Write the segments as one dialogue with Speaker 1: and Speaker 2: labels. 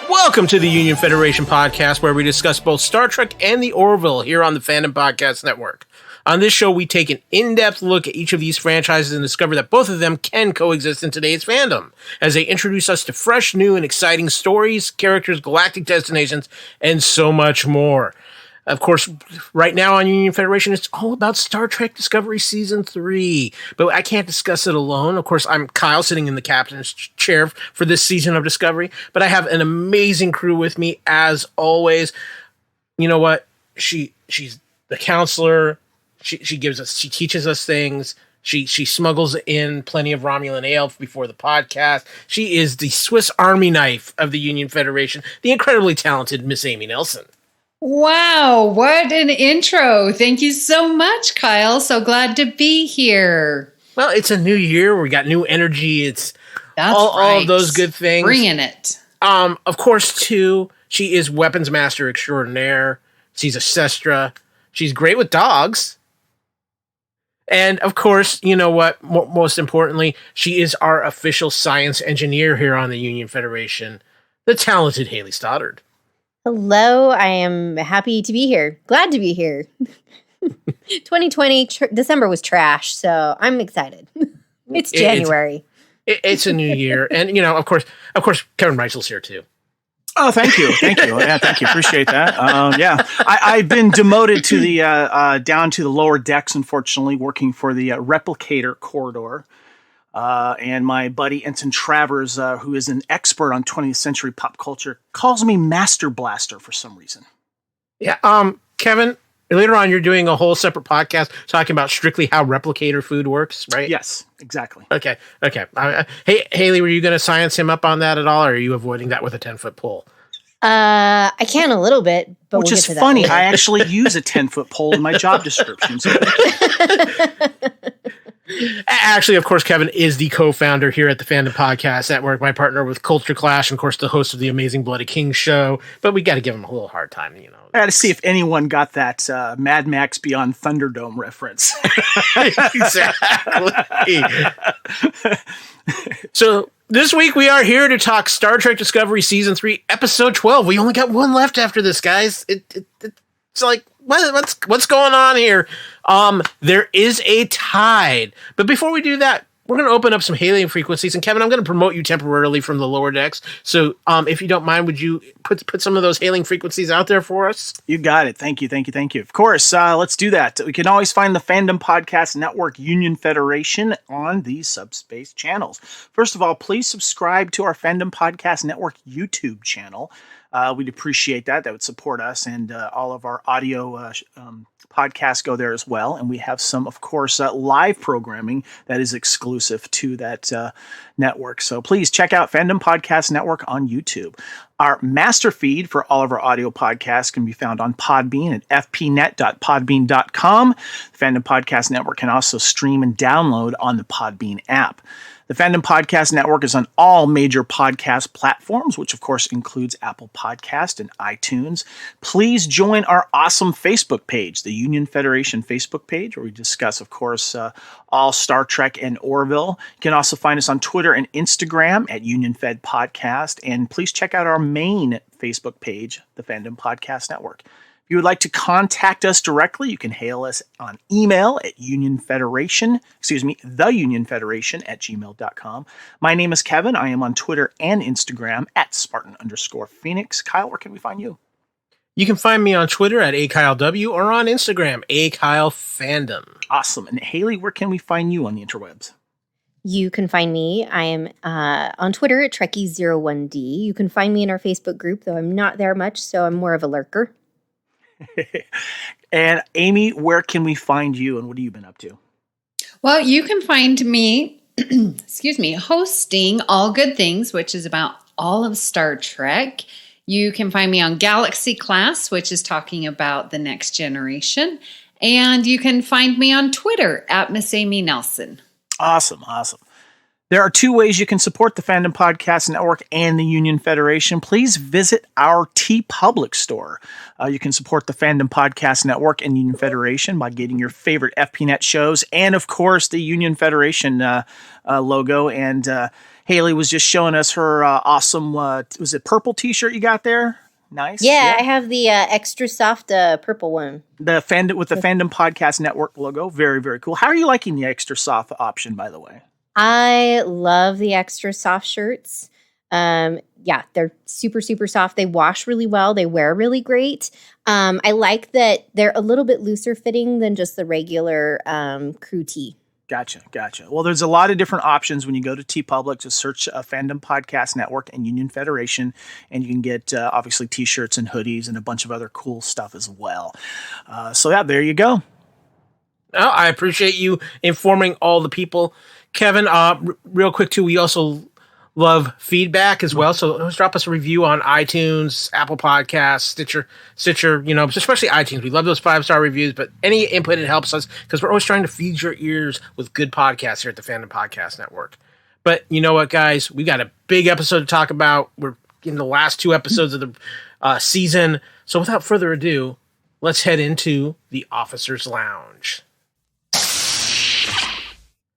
Speaker 1: Welcome to the Union Federation podcast, where we discuss both Star Trek and the Orville here on the Fandom Podcast Network. On this show, we take an in-depth look at each of these franchises and discover that both of them can coexist in today's fandom, as they introduce us to fresh, new, and exciting stories, characters, galactic destinations, and so much more. Of course, right now on Union Federation, it's all about Star Trek Discovery Season 3. But I can't discuss it alone. Of course, I'm Kyle, sitting in the captain's chair for this season of Discovery. But I have an amazing crew with me, as always. You know what? She's the counselor. She teaches us things. She smuggles in plenty of Romulan ale before the podcast. She is the Swiss Army knife of the Union Federation, the incredibly talented Miss Amy Nelson.
Speaker 2: Wow, what an intro. Thank you so much, Kyle. So glad to be here.
Speaker 1: Well, it's a new year. We got new energy. It's
Speaker 2: That's
Speaker 1: all of those good things.
Speaker 2: Bringing it.
Speaker 1: Of course, too, she is weapons master extraordinaire. She's a sestra. She's great with dogs. And, of course, you know what? Most importantly, she is our official science engineer here on the Union Federation, the talented Hayley Stoddard.
Speaker 3: Hello, I am happy to be here. Glad to be here. 2020, December was trash, so I'm excited. It's January.
Speaker 1: It's a new year. And, you know, of course, Kevin Reichel's here, too.
Speaker 4: Oh, thank you. Yeah, thank you. Appreciate that. I've been demoted to the down to the lower decks, unfortunately, working for the replicator corridor. And my buddy Ensign Travers, who is an expert on 20th century pop culture, calls me Master Blaster for some reason.
Speaker 1: Yeah. Kevin, later on, you're doing a whole separate podcast talking about strictly how replicator food works, right?
Speaker 4: Yes, exactly.
Speaker 1: Okay. Hey, Hayley, were you going to science him up on that at all, or are you avoiding that with a 10-foot pole?
Speaker 3: I can a little bit, but
Speaker 4: which
Speaker 3: we'll
Speaker 4: is
Speaker 3: get to
Speaker 4: funny.
Speaker 3: That
Speaker 4: I actually use a 10-foot pole in my job description. So.
Speaker 1: Actually, of course, Kevin is the co-founder here at the Fandom Podcast Network, my partner with Culture Clash, and of course, the host of the Amazing Bloody King show. But we got to give him a little hard time, you know.
Speaker 4: I had to see if anyone got that Mad Max Beyond Thunderdome reference.
Speaker 1: Exactly. So this week we are here to talk Star Trek Discovery Season 3, Episode 12. We only got one left after this, guys. It's like, what's going on here? There is a tide. But before we do that, we're going to open up some Hayley frequencies. And Kevin, I'm going to promote you temporarily from the lower decks. So if you don't mind, would you put some of those hailing frequencies out there for us?
Speaker 4: You got it. Thank you. Of course, let's do that. We can always find the Fandom Podcast Network Union Federation on these subspace channels. First of all, please subscribe to our Fandom Podcast Network YouTube channel. We'd appreciate that. That would support us, and all of our audio podcasts go there as well. And we have some, of course, live programming that is exclusive to that network. So please check out Fandom Podcast Network on YouTube. Our master feed for all of our audio podcasts can be found on Podbean at fpnet.podbean.com. The Fandom Podcast Network can also stream and download on the Podbean app. The Fandom Podcast Network is on all major podcast platforms, which of course includes Apple Podcast and iTunes. Please join our awesome Facebook page, the Union Federation Facebook page, where we discuss, of course, all Star Trek and Orville. You can also find us on Twitter and Instagram at Union Fed Podcast. And please check out our main Facebook page, the Fandom Podcast Network. If you would like to contact us directly, you can hail us on email at theunionfederation@gmail.com. My name is Kevin. I am on Twitter and Instagram at Spartan_Phoenix. Kyle, where can we find you?
Speaker 1: You can find me on Twitter at AKyleW or on Instagram, AKyleFandom.
Speaker 4: Awesome. And Hayley, where can we find you on the interwebs?
Speaker 3: You can find me. I am on Twitter at Trekkie01D. You can find me in our Facebook group, though I'm not there much, so I'm more of a lurker.
Speaker 4: And Amy, where can we find you and what have you been up to?
Speaker 2: Well, you can find me, hosting All Good Things, which is about all of Star Trek. You can find me on Galaxy Class, which is talking about the next generation. And you can find me on Twitter at Miss Amy Nelson.
Speaker 4: Awesome. There are two ways you can support the Fandom Podcast Network and the Union Federation. Please visit our TeePublic store. You can support the Fandom Podcast Network and Union Federation by getting your favorite FPNet shows and, of course, the Union Federation logo. And Hayley was just showing us her awesome, was it purple t-shirt you got there? Nice.
Speaker 3: Yeah, I have the extra soft purple one.
Speaker 4: The Fandom Podcast Network logo. Very, very cool. How are you liking the extra soft option, by the way?
Speaker 3: I love the extra soft shirts. Yeah, they're super, super soft. They wash really well. They wear really great. I like that they're a little bit looser fitting than just the regular crew tee.
Speaker 4: Gotcha. Well, there's a lot of different options when you go to TeePublic. Just search Fandom Podcast Network and Union Federation, and you can get obviously T-shirts and hoodies and a bunch of other cool stuff as well. So yeah, there you go.
Speaker 1: Oh, I appreciate you informing all the people. Kevin, real quick too, we also love feedback as well. So let's drop us a review on iTunes, Apple Podcasts, Stitcher, especially iTunes. We love those 5-star reviews, but any input, it helps us because we're always trying to feed your ears with good podcasts here at the Fandom Podcast Network. But you know what, guys? We got a big episode to talk about. We're in the last 2 episodes of the season. So without further ado, let's head into the Officers' Lounge.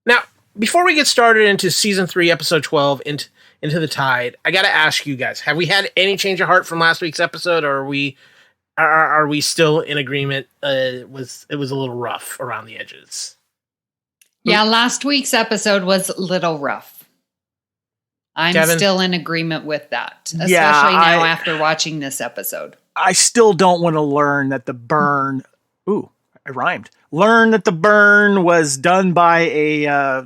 Speaker 1: Now, before we get started into season 3, episode 12, into the Tide, I got to ask you guys: have we had any change of heart from last week's episode, or are we still in agreement? It was a little rough around the edges.
Speaker 2: Yeah, last week's episode was a little rough. I'm
Speaker 1: Kevin?
Speaker 2: still in agreement with that, especially
Speaker 4: Yeah,
Speaker 2: now after watching this episode.
Speaker 4: I still don't want to learn that the burn. Ooh, I rhymed. Learn that the burn was done by a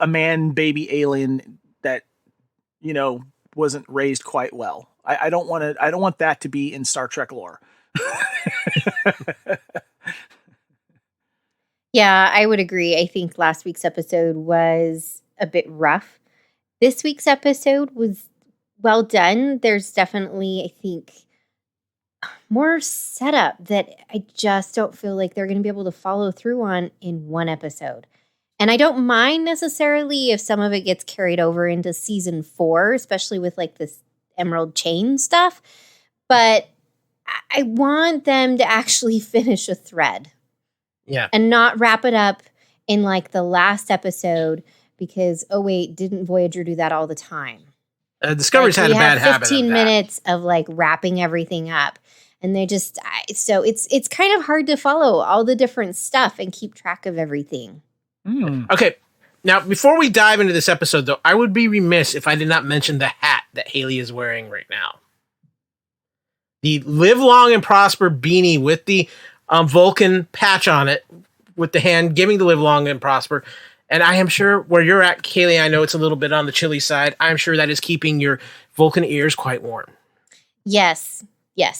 Speaker 4: man baby alien that wasn't raised quite well. I don't want that to be in Star Trek lore.
Speaker 3: Yeah, I would agree. I think last week's episode was a bit rough. This week's episode was well done. There's definitely, I think, more setup that I just don't feel like they're going to be able to follow through on in one episode. And I don't mind necessarily if some of it gets carried over into season 4, especially with like this emerald chain stuff. But I want them to actually finish a thread.
Speaker 1: Yeah.
Speaker 3: And not wrap it up in like the last episode because, oh wait, didn't Voyager do that all the time?
Speaker 1: Discovery's had a bad habit of
Speaker 3: 15
Speaker 1: that.
Speaker 3: minutes of like wrapping everything up. And they just, so it's kind of hard to follow all the different stuff and keep track of everything.
Speaker 1: Okay. Now, before we dive into this episode, though, I would be remiss if I did not mention the hat that Hayley is wearing right now. The Live Long and Prosper beanie with the Vulcan patch on it, with the hand giving the Live Long and Prosper. And I am sure where you're at, Hayley, I know it's a little bit on the chilly side. I'm sure that is keeping your Vulcan ears quite warm.
Speaker 3: Yes.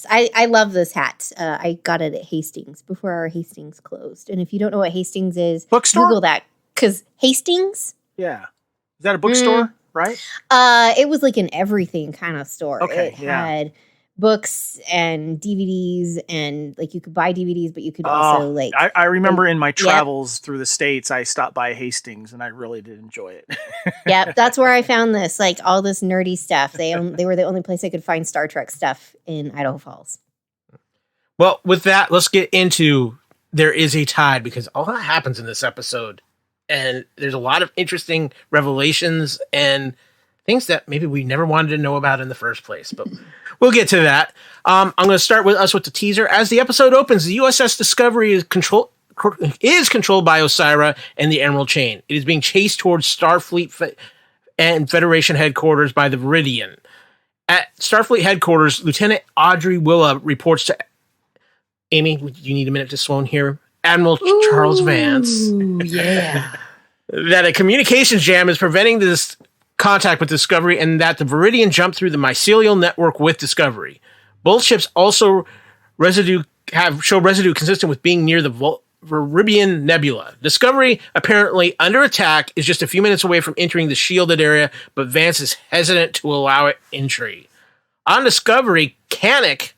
Speaker 3: I love this hat. I got it at Hastings before our Hastings closed. And if you don't know what Hastings is,
Speaker 4: Bookstore?
Speaker 3: Google that. Because Hastings?
Speaker 4: Yeah. Is that a bookstore, right?
Speaker 3: It was like an everything kind of store.
Speaker 4: Okay,
Speaker 3: It had books and DVDs, and like you could buy DVDs, but you could also like.
Speaker 4: I remember in my travels through the States, I stopped by Hastings, and I really did enjoy it.
Speaker 3: Yep, that's where I found this, like all this nerdy stuff. They were the only place I could find Star Trek stuff in Idaho Falls.
Speaker 1: Well, with that, let's get into There Is a Tide, because all that happens in this episode, and there's a lot of interesting revelations and things that maybe we never wanted to know about in the first place, but we'll get to that. I'm going to start with the teaser. As the episode opens, the USS Discovery is controlled by Osyraa and the Emerald Chain. It is being chased towards Starfleet and Federation headquarters by the Viridian. At Starfleet headquarters, Lieutenant Audrey Willa reports to Amy. You need a minute to swoon here. Admiral Charles Vance.
Speaker 2: Yeah.
Speaker 1: That a communications jam is preventing this contact with Discovery, and that the Viridian jumped through the mycelial network with Discovery. Both ships also show residue consistent with being near the Viridian Nebula. Discovery, apparently under attack, is just a few minutes away from entering the shielded area, but Vance is hesitant to allow it entry. On Discovery, Kanik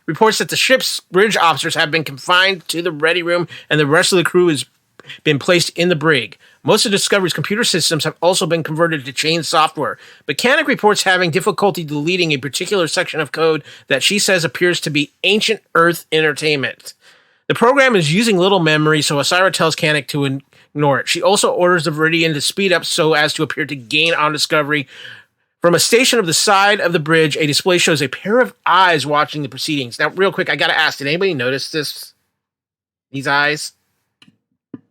Speaker 1: reports that the ship's bridge officers have been confined to the ready room, and the rest of the crew is been placed in the brig. Most of Discovery's computer systems have also been converted to chain software. Mechanic reports having difficulty deleting a particular section of code that she says appears to be ancient Earth entertainment. The program is using little memory, so Osyraa tells Canik to ignore it. She also orders the Viridian to speed up so as to appear to gain on Discovery. From a station of the side of the bridge, a display shows a pair of eyes watching the proceedings. Now, real quick, I gotta ask, did anybody notice this? These eyes?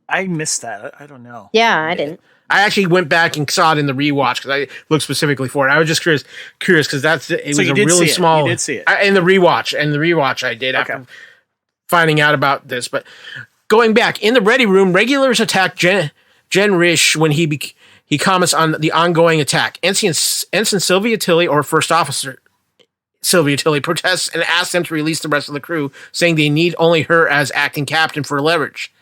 Speaker 4: I missed that. I don't know.
Speaker 3: Yeah, I didn't.
Speaker 1: I actually went back and saw it in the rewatch because I looked specifically for it. I was just curious because it was a really small.
Speaker 4: You did see it
Speaker 1: in the rewatch. I did after finding out about this. But going back in the ready room, regulars attack Jen Rish when he comments on the ongoing attack. Ensign Sylvia Tilly, or First Officer Sylvia Tilly, protests and asks them to release the rest of the crew, saying they need only her as acting captain for leverage.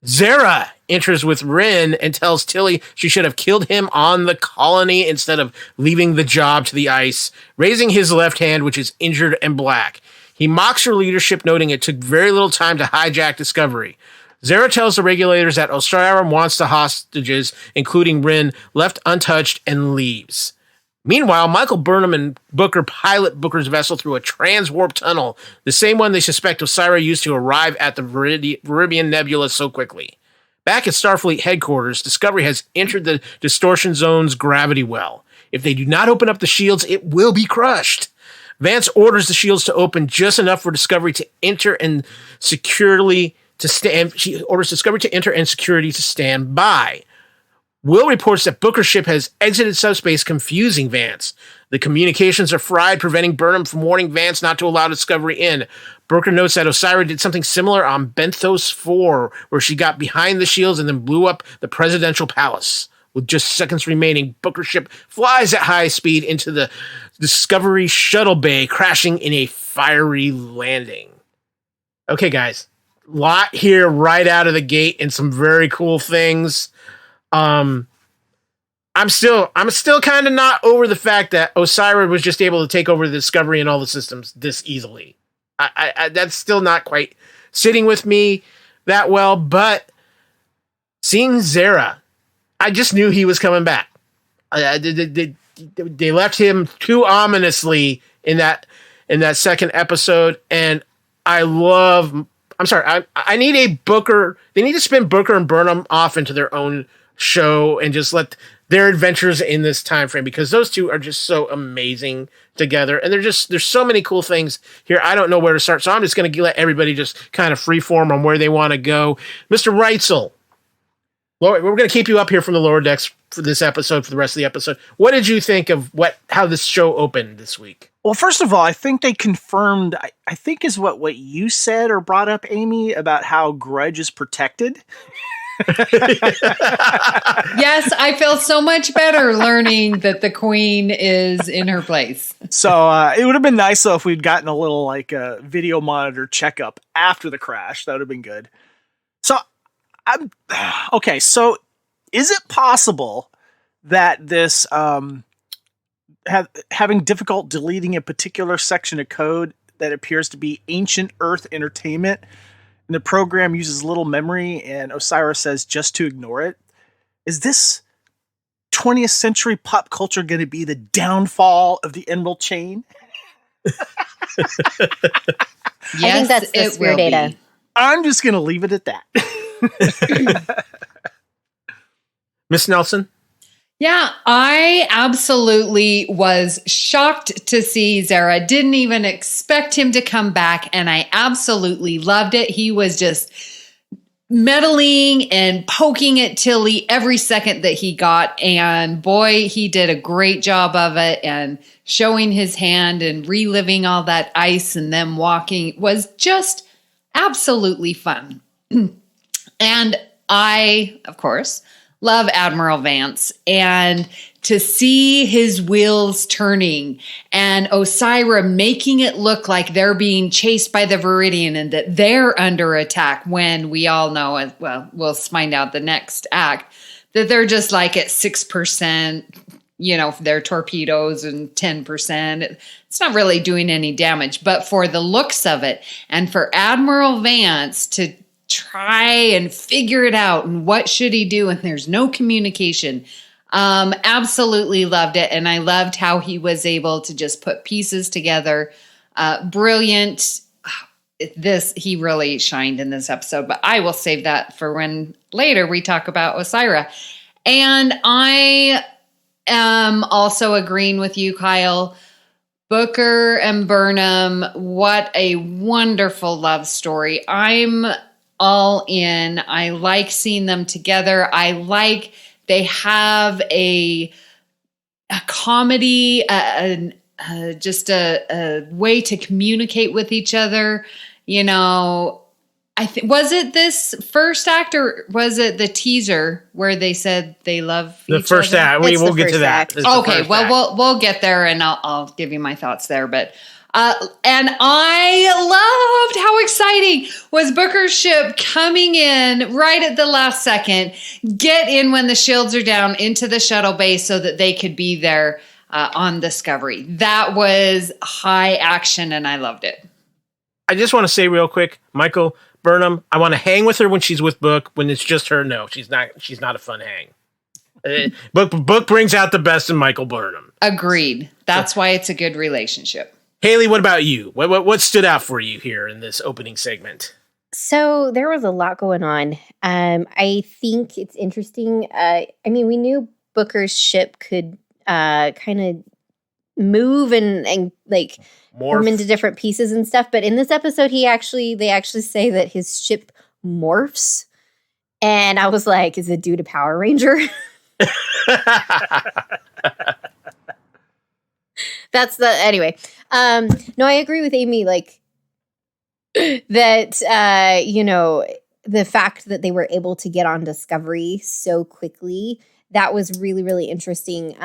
Speaker 1: Zara enters with Rin and tells Tilly she should have killed him on the colony instead of leaving the job to the ice, raising his left hand, which is injured and black. He mocks her leadership, noting it took very little time to hijack Discovery. Zara tells the regulators that Osyraa wants the hostages, including Rin, left untouched and leaves. Meanwhile, Michael Burnham and Booker pilot Booker's vessel through a transwarp tunnel, the same one they suspect Osyraa used to arrive at the Viridian Nebula so quickly. Back at Starfleet headquarters, Discovery has entered the distortion zone's gravity well. If they do not open up the shields, it will be crushed. Vance orders the shields to open just enough for Discovery to enter and securely to stand. She orders Discovery to enter and security to stand by. Will reports that Booker's ship has exited subspace, confusing Vance. The communications are fried, preventing Burnham from warning Vance not to allow Discovery in. Booker notes that Osyraa did something similar on Benthos 4, where she got behind the shields and then blew up the presidential palace. With just seconds remaining, Booker's ship flies at high speed into the Discovery shuttle bay, crashing in a fiery landing. Okay, guys. Lot here right out of the gate and some very cool things. I'm still kind of not over the fact that Osyraa was just able to take over the Discovery and all the systems this easily. I that's still not quite sitting with me that well, but seeing Zara, I just knew he was coming back. They left him too ominously in that second episode, and I need a Booker. They need to spin Booker and Burnham off into their own show and just let their adventures in this time frame, because those two are just so amazing together, and there's so many cool things here. I don't know where to start, so I'm just going to let everybody just kind of freeform on where they want to go. Mr. Reitzel, we're going to keep you up here from the lower decks for this episode, for the rest of the episode. What did you think of how this show opened this week?
Speaker 4: Well, first of all, I think they confirmed, I think is what you said or brought up, Amy, about how Grudge is protected.
Speaker 2: Yes, I feel so much better learning that the Queen is in her place.
Speaker 4: So it would have been nice, though, if we'd gotten a little video monitor checkup after the crash. That would have been good. So, okay, so is it possible that this having difficult deleting a particular section of code that appears to be ancient Earth entertainment, and the program uses little memory, and Osyraa says just to ignore it? Is this 20th century pop culture going to be the downfall of the Emerald Chain?
Speaker 2: Yes,
Speaker 3: I think that's the sphere data.
Speaker 2: Be.
Speaker 4: I'm just going to leave it at that.
Speaker 1: Miss Nelson?
Speaker 2: Yeah, I absolutely was shocked to see Zara. Didn't even expect him to come back, and I absolutely loved it. He was just meddling and poking at Tilly every second that he got, and boy, he did a great job of it, and showing his hand and reliving all that ice and them walking was just absolutely fun. And I, of course, love Admiral Vance, and to see his wheels turning and Osyraa making it look like they're being chased by the Viridian and that they're under attack, when we all know, well, we'll find out the next act, that they're just like at 6%, their torpedoes, and 10%. It's not really doing any damage, but for the looks of it, and for Admiral Vance to try and figure it out. And what should he do? And there's no communication. Absolutely loved it. And I loved how he was able to just put pieces together. Brilliant. He really shined in this episode, but I will save that for when later we talk about Osyraa. And I am also agreeing with you, Kyle. Booker and Burnham, what a wonderful love story. I'm all in. I like seeing them together. I like they have a comedy, just a way to communicate with each other. You know, was it this first act or was it the teaser where they said they love each other?
Speaker 1: The first act. We'll get to that.
Speaker 2: Okay, well, we'll get there and I'll give you my thoughts there. But and I loved how exciting was Booker's ship coming in right at the last second, get in when the shields are down into the shuttle bay so that they could be there on Discovery. That was high action and I loved it.
Speaker 1: I just want to say real quick, Michael Burnham, I want to hang with her when she's with Book. When it's just her, no, she's not a fun hang. Book brings out the best in Michael Burnham.
Speaker 2: Agreed. That's why it's a good relationship.
Speaker 1: Hayley, what about you? What stood out for you here in this opening segment?
Speaker 3: So there was a lot going on. I think it's interesting. We knew Booker's ship could kind of move and like form into different pieces and stuff. But in this episode, they actually say that his ship morphs. And I was like, is it due to Power Ranger? Anyway. No, I agree with Amy, like that, the fact that they were able to get on Discovery so quickly, that was really, really interesting.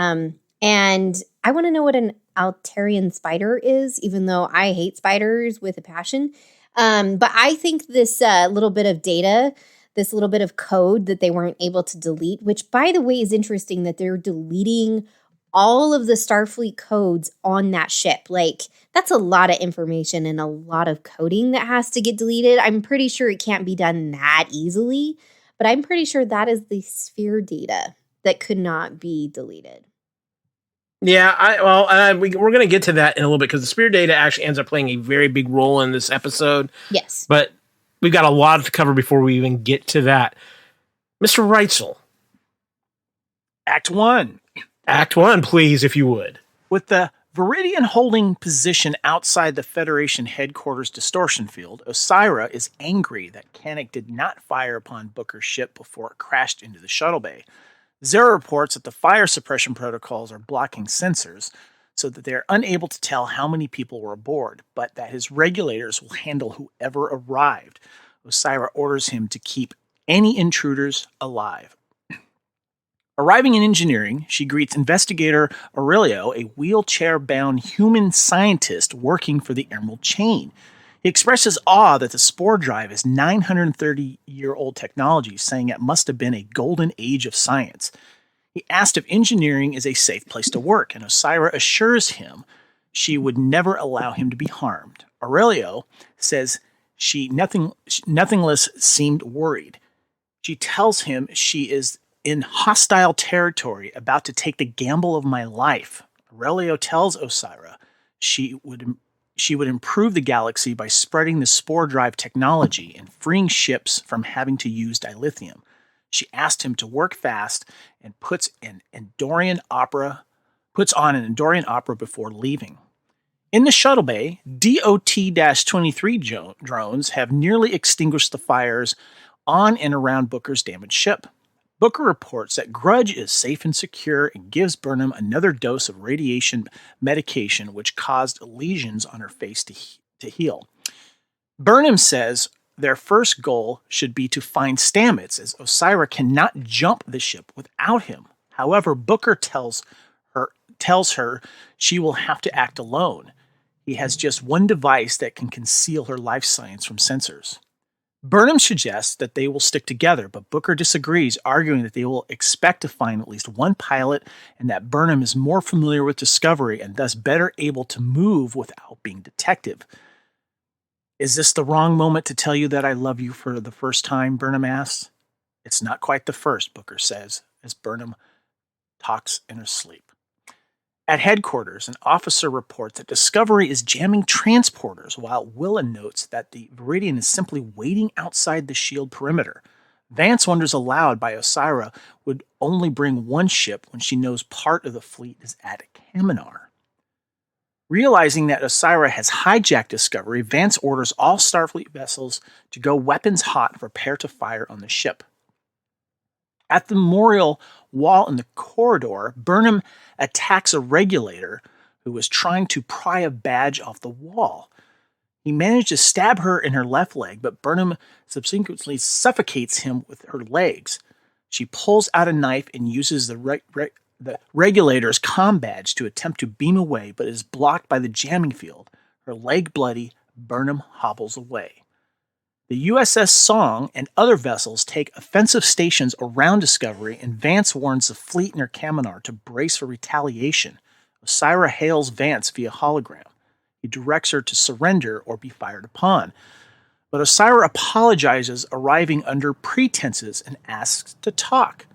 Speaker 3: And I want to know what an Altarian spider is, even though I hate spiders with a passion. But I think this little bit of data, this little bit of code that they weren't able to delete, which by the way is interesting that they're deleting all of the Starfleet codes on that ship. Like, that's a lot of information and a lot of coding that has to get deleted. I'm pretty sure it can't be done that easily, but I'm pretty sure that is the sphere data that could not be deleted.
Speaker 1: Yeah, we're going to get to that in a little bit because the sphere data actually ends up playing a very big role in this episode.
Speaker 3: Yes.
Speaker 1: But we've got a lot to cover before we even get to that. Mr. Reitzel.
Speaker 4: Act 1.
Speaker 1: Act 1, please, if you would.
Speaker 4: With the Viridian holding position outside the Federation headquarters distortion field, Osyraa is angry that Koenig did not fire upon Booker's ship before it crashed into the shuttle bay. Zero reports that the fire suppression protocols are blocking sensors so that they are unable to tell how many people were aboard, but that his regulators will handle whoever arrived. Osyraa orders him to keep any intruders alive. Arriving in engineering, she greets investigator Aurelio, a wheelchair-bound human scientist working for the Emerald Chain. He expresses awe that the spore drive is 930-year-old technology, saying it must have been a golden age of science. He asked if engineering is a safe place to work, and Osyraa assures him she would never allow him to be harmed. Aurelio says nothingless seemed worried. She tells him she is in hostile territory, about to take the gamble of my life. Aurelio tells Osyraa she would improve the galaxy by spreading the spore drive technology and freeing ships from having to use dilithium. She asked him to work fast and puts on an Andorian opera before leaving. In the shuttle bay, DOT-23 drones have nearly extinguished the fires on and around Booker's damaged ship. Booker reports that Grudge is safe and secure and gives Burnham another dose of radiation medication which caused lesions on her face to heal. Burnham says their first goal should be to find Stamets, as Osyraa cannot jump the ship without him. However, Booker tells her she will have to act alone. He has just one device that can conceal her life science from sensors. Burnham suggests that they will stick together, but Booker disagrees, arguing that they will expect to find at least one pilot and that Burnham is more familiar with Discovery and thus better able to move without being detective. Is this the wrong moment to tell you that I love you for the first time? Burnham asks. It's not quite the first, Booker says, as Burnham talks in her sleep. At headquarters, an officer reports that Discovery is jamming transporters, while Willa notes that the Viridian is simply waiting outside the shield perimeter. Vance wonders aloud why Osyraa would only bring one ship when she knows part of the fleet is at Kaminar. Realizing that Osyraa has hijacked Discovery, Vance orders all Starfleet vessels to go weapons hot and prepare to fire on the ship. At the memorial wall in the corridor, Burnham attacks a regulator who was trying to pry a badge off the wall. He managed to stab her in her left leg, but Burnham subsequently suffocates him with her legs. She pulls out a knife and uses the regulator's comm badge to attempt to beam away, but is blocked by the jamming field. Her leg bloody, Burnham hobbles away. The USS Song and other vessels take offensive stations around Discovery, and Vance warns the fleet near Kaminar to brace for retaliation. Osyraa hails Vance via hologram. He directs her to surrender or be fired upon. But Osyraa apologizes, arriving under pretenses, and asks to talk.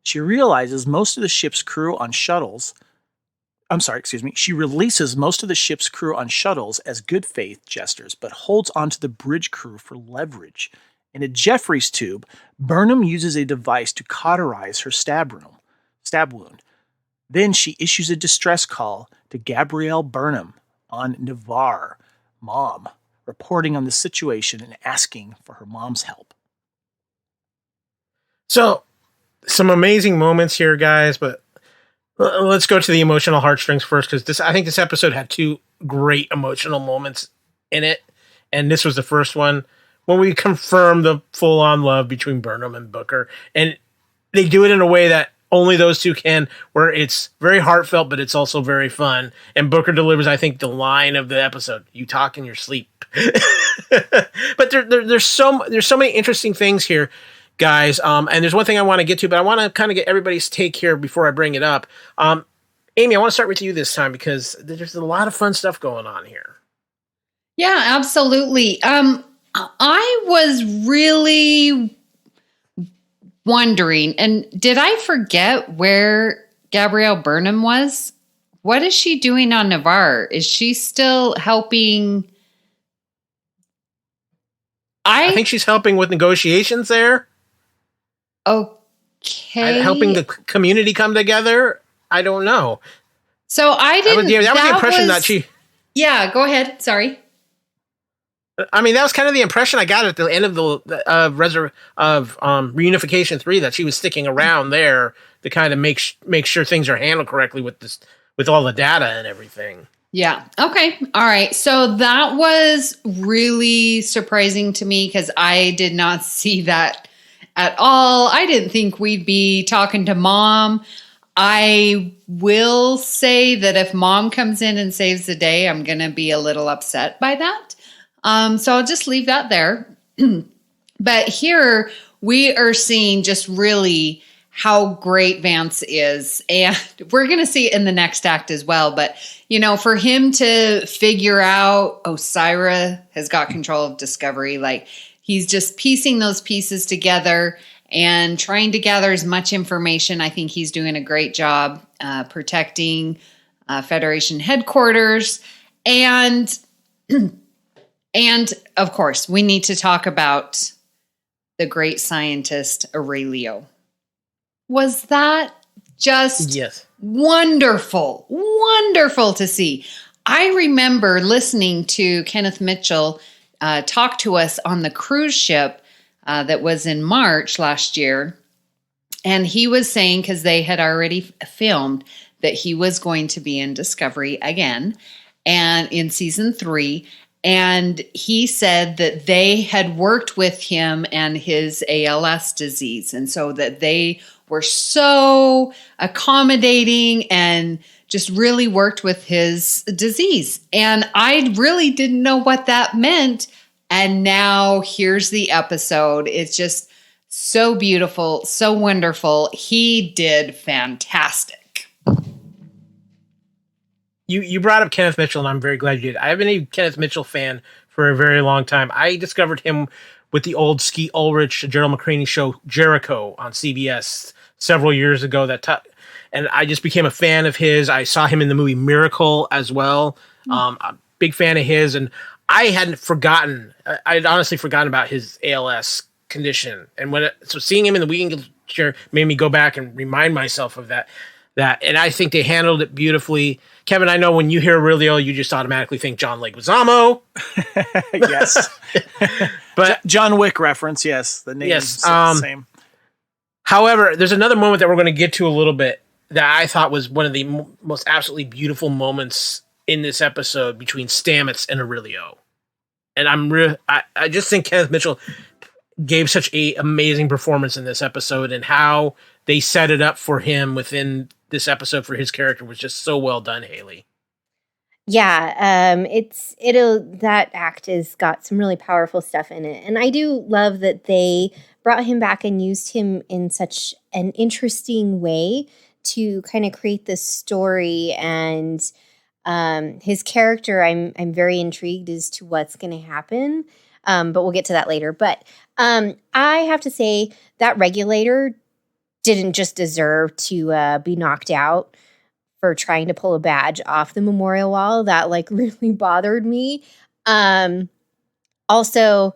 Speaker 4: She realizes most of the ship's crew on shuttles. She releases most of the ship's crew on shuttles as good faith gestures, but holds onto the bridge crew for leverage. In a Jeffries tube, Burnham uses a device to cauterize her stab wound. Then she issues a distress call to Gabrielle Burnham on Navarre, Mom, reporting on the situation and asking for her mom's help.
Speaker 1: So, some amazing moments here, guys, but let's go to the emotional heartstrings first, because I think this episode had two great emotional moments in it, and this was the first one when we confirmed the full-on love between Burnham and Booker, and they do it in a way that only those two can, where it's very heartfelt, but it's also very fun, and Booker delivers, I think, the line of the episode, "You talk in your sleep." But there's so many interesting things here, guys. And there's one thing I want to get to, but I want to kind of get everybody's take here before I bring it up. Amy, I want to start with you this time because there's a lot of fun stuff going on here.
Speaker 2: Yeah, absolutely. I was really wondering, and did I forget where Gabrielle Burnham was? What is she doing on Navarre? Is she still helping?
Speaker 1: I think she's helping with negotiations there.
Speaker 2: Okay.
Speaker 1: Helping the community come together. I don't know.
Speaker 2: So I didn't.
Speaker 1: That was the impression that she.
Speaker 2: Yeah, go ahead. Sorry.
Speaker 1: I mean, that was kind of the impression I got at the end of the Reunification 3, that she was sticking around there to kind of make sure things are handled correctly with all the data and everything.
Speaker 2: Yeah. Okay. All right. So that was really surprising to me because I did not see that at all. I didn't think we'd be talking to Mom. I will say that if Mom comes in and saves the day, I'm going to be a little upset by that. So I'll just leave that there. But here we are seeing just really how great Vance is. And we're going to see it in the next act as well. But, you know, for him to figure out Osyraa has got control of Discovery, like he's just piecing those pieces together and trying to gather as much information. I think he's doing a great job protecting Federation headquarters. And of course, we need to talk about the great scientist Aurelio. Was that just wonderful? Wonderful to see. I remember listening to Kenneth Mitchell talk to us on the cruise ship that was in March last year. And he was saying, because they had already filmed, that he was going to be in Discovery again and in season 3. And he said that they had worked with him and his ALS disease. And so that they were so accommodating and just really worked with his disease. And I really didn't know what that meant. And now here's the episode. It's just so beautiful, so wonderful. He did fantastic.
Speaker 1: You brought up Kenneth Mitchell, and I'm very glad you did. I've been a Kenneth Mitchell fan for a very long time. I discovered him with the old Skeet Ulrich, Gerald McCraney show Jericho on CBS several years ago. And I just became a fan of his. I saw him in the movie Miracle as well. I'm a big fan of his, and I hadn't forgotten. I'd honestly forgotten about his ALS condition, and so seeing him in the weekend chair made me go back and remind myself of that. And I think they handled it beautifully. Kevin, I know when you hear Aurelio, you just automatically think John Leguizamo.
Speaker 4: Yes.
Speaker 1: But
Speaker 4: John Wick reference, yes. The name is the same.
Speaker 1: However, there's another moment that we're going to get to a little bit that I thought was one of the most absolutely beautiful moments in this episode between Stamets and Aurelio. And I just think Kenneth Mitchell gave such a amazing performance in this episode, and how they set it up for him within this episode for his character was just so well done, Hayley.
Speaker 3: Yeah, that act has got some really powerful stuff in it. And I do love that they brought him back and used him in such an interesting way to kind of create this story, and his character. I'm very intrigued as to what's going to happen, but we'll get to that later. But I have to say that regulator didn't just deserve to be knocked out for trying to pull a badge off the memorial wall. That really bothered me. Also,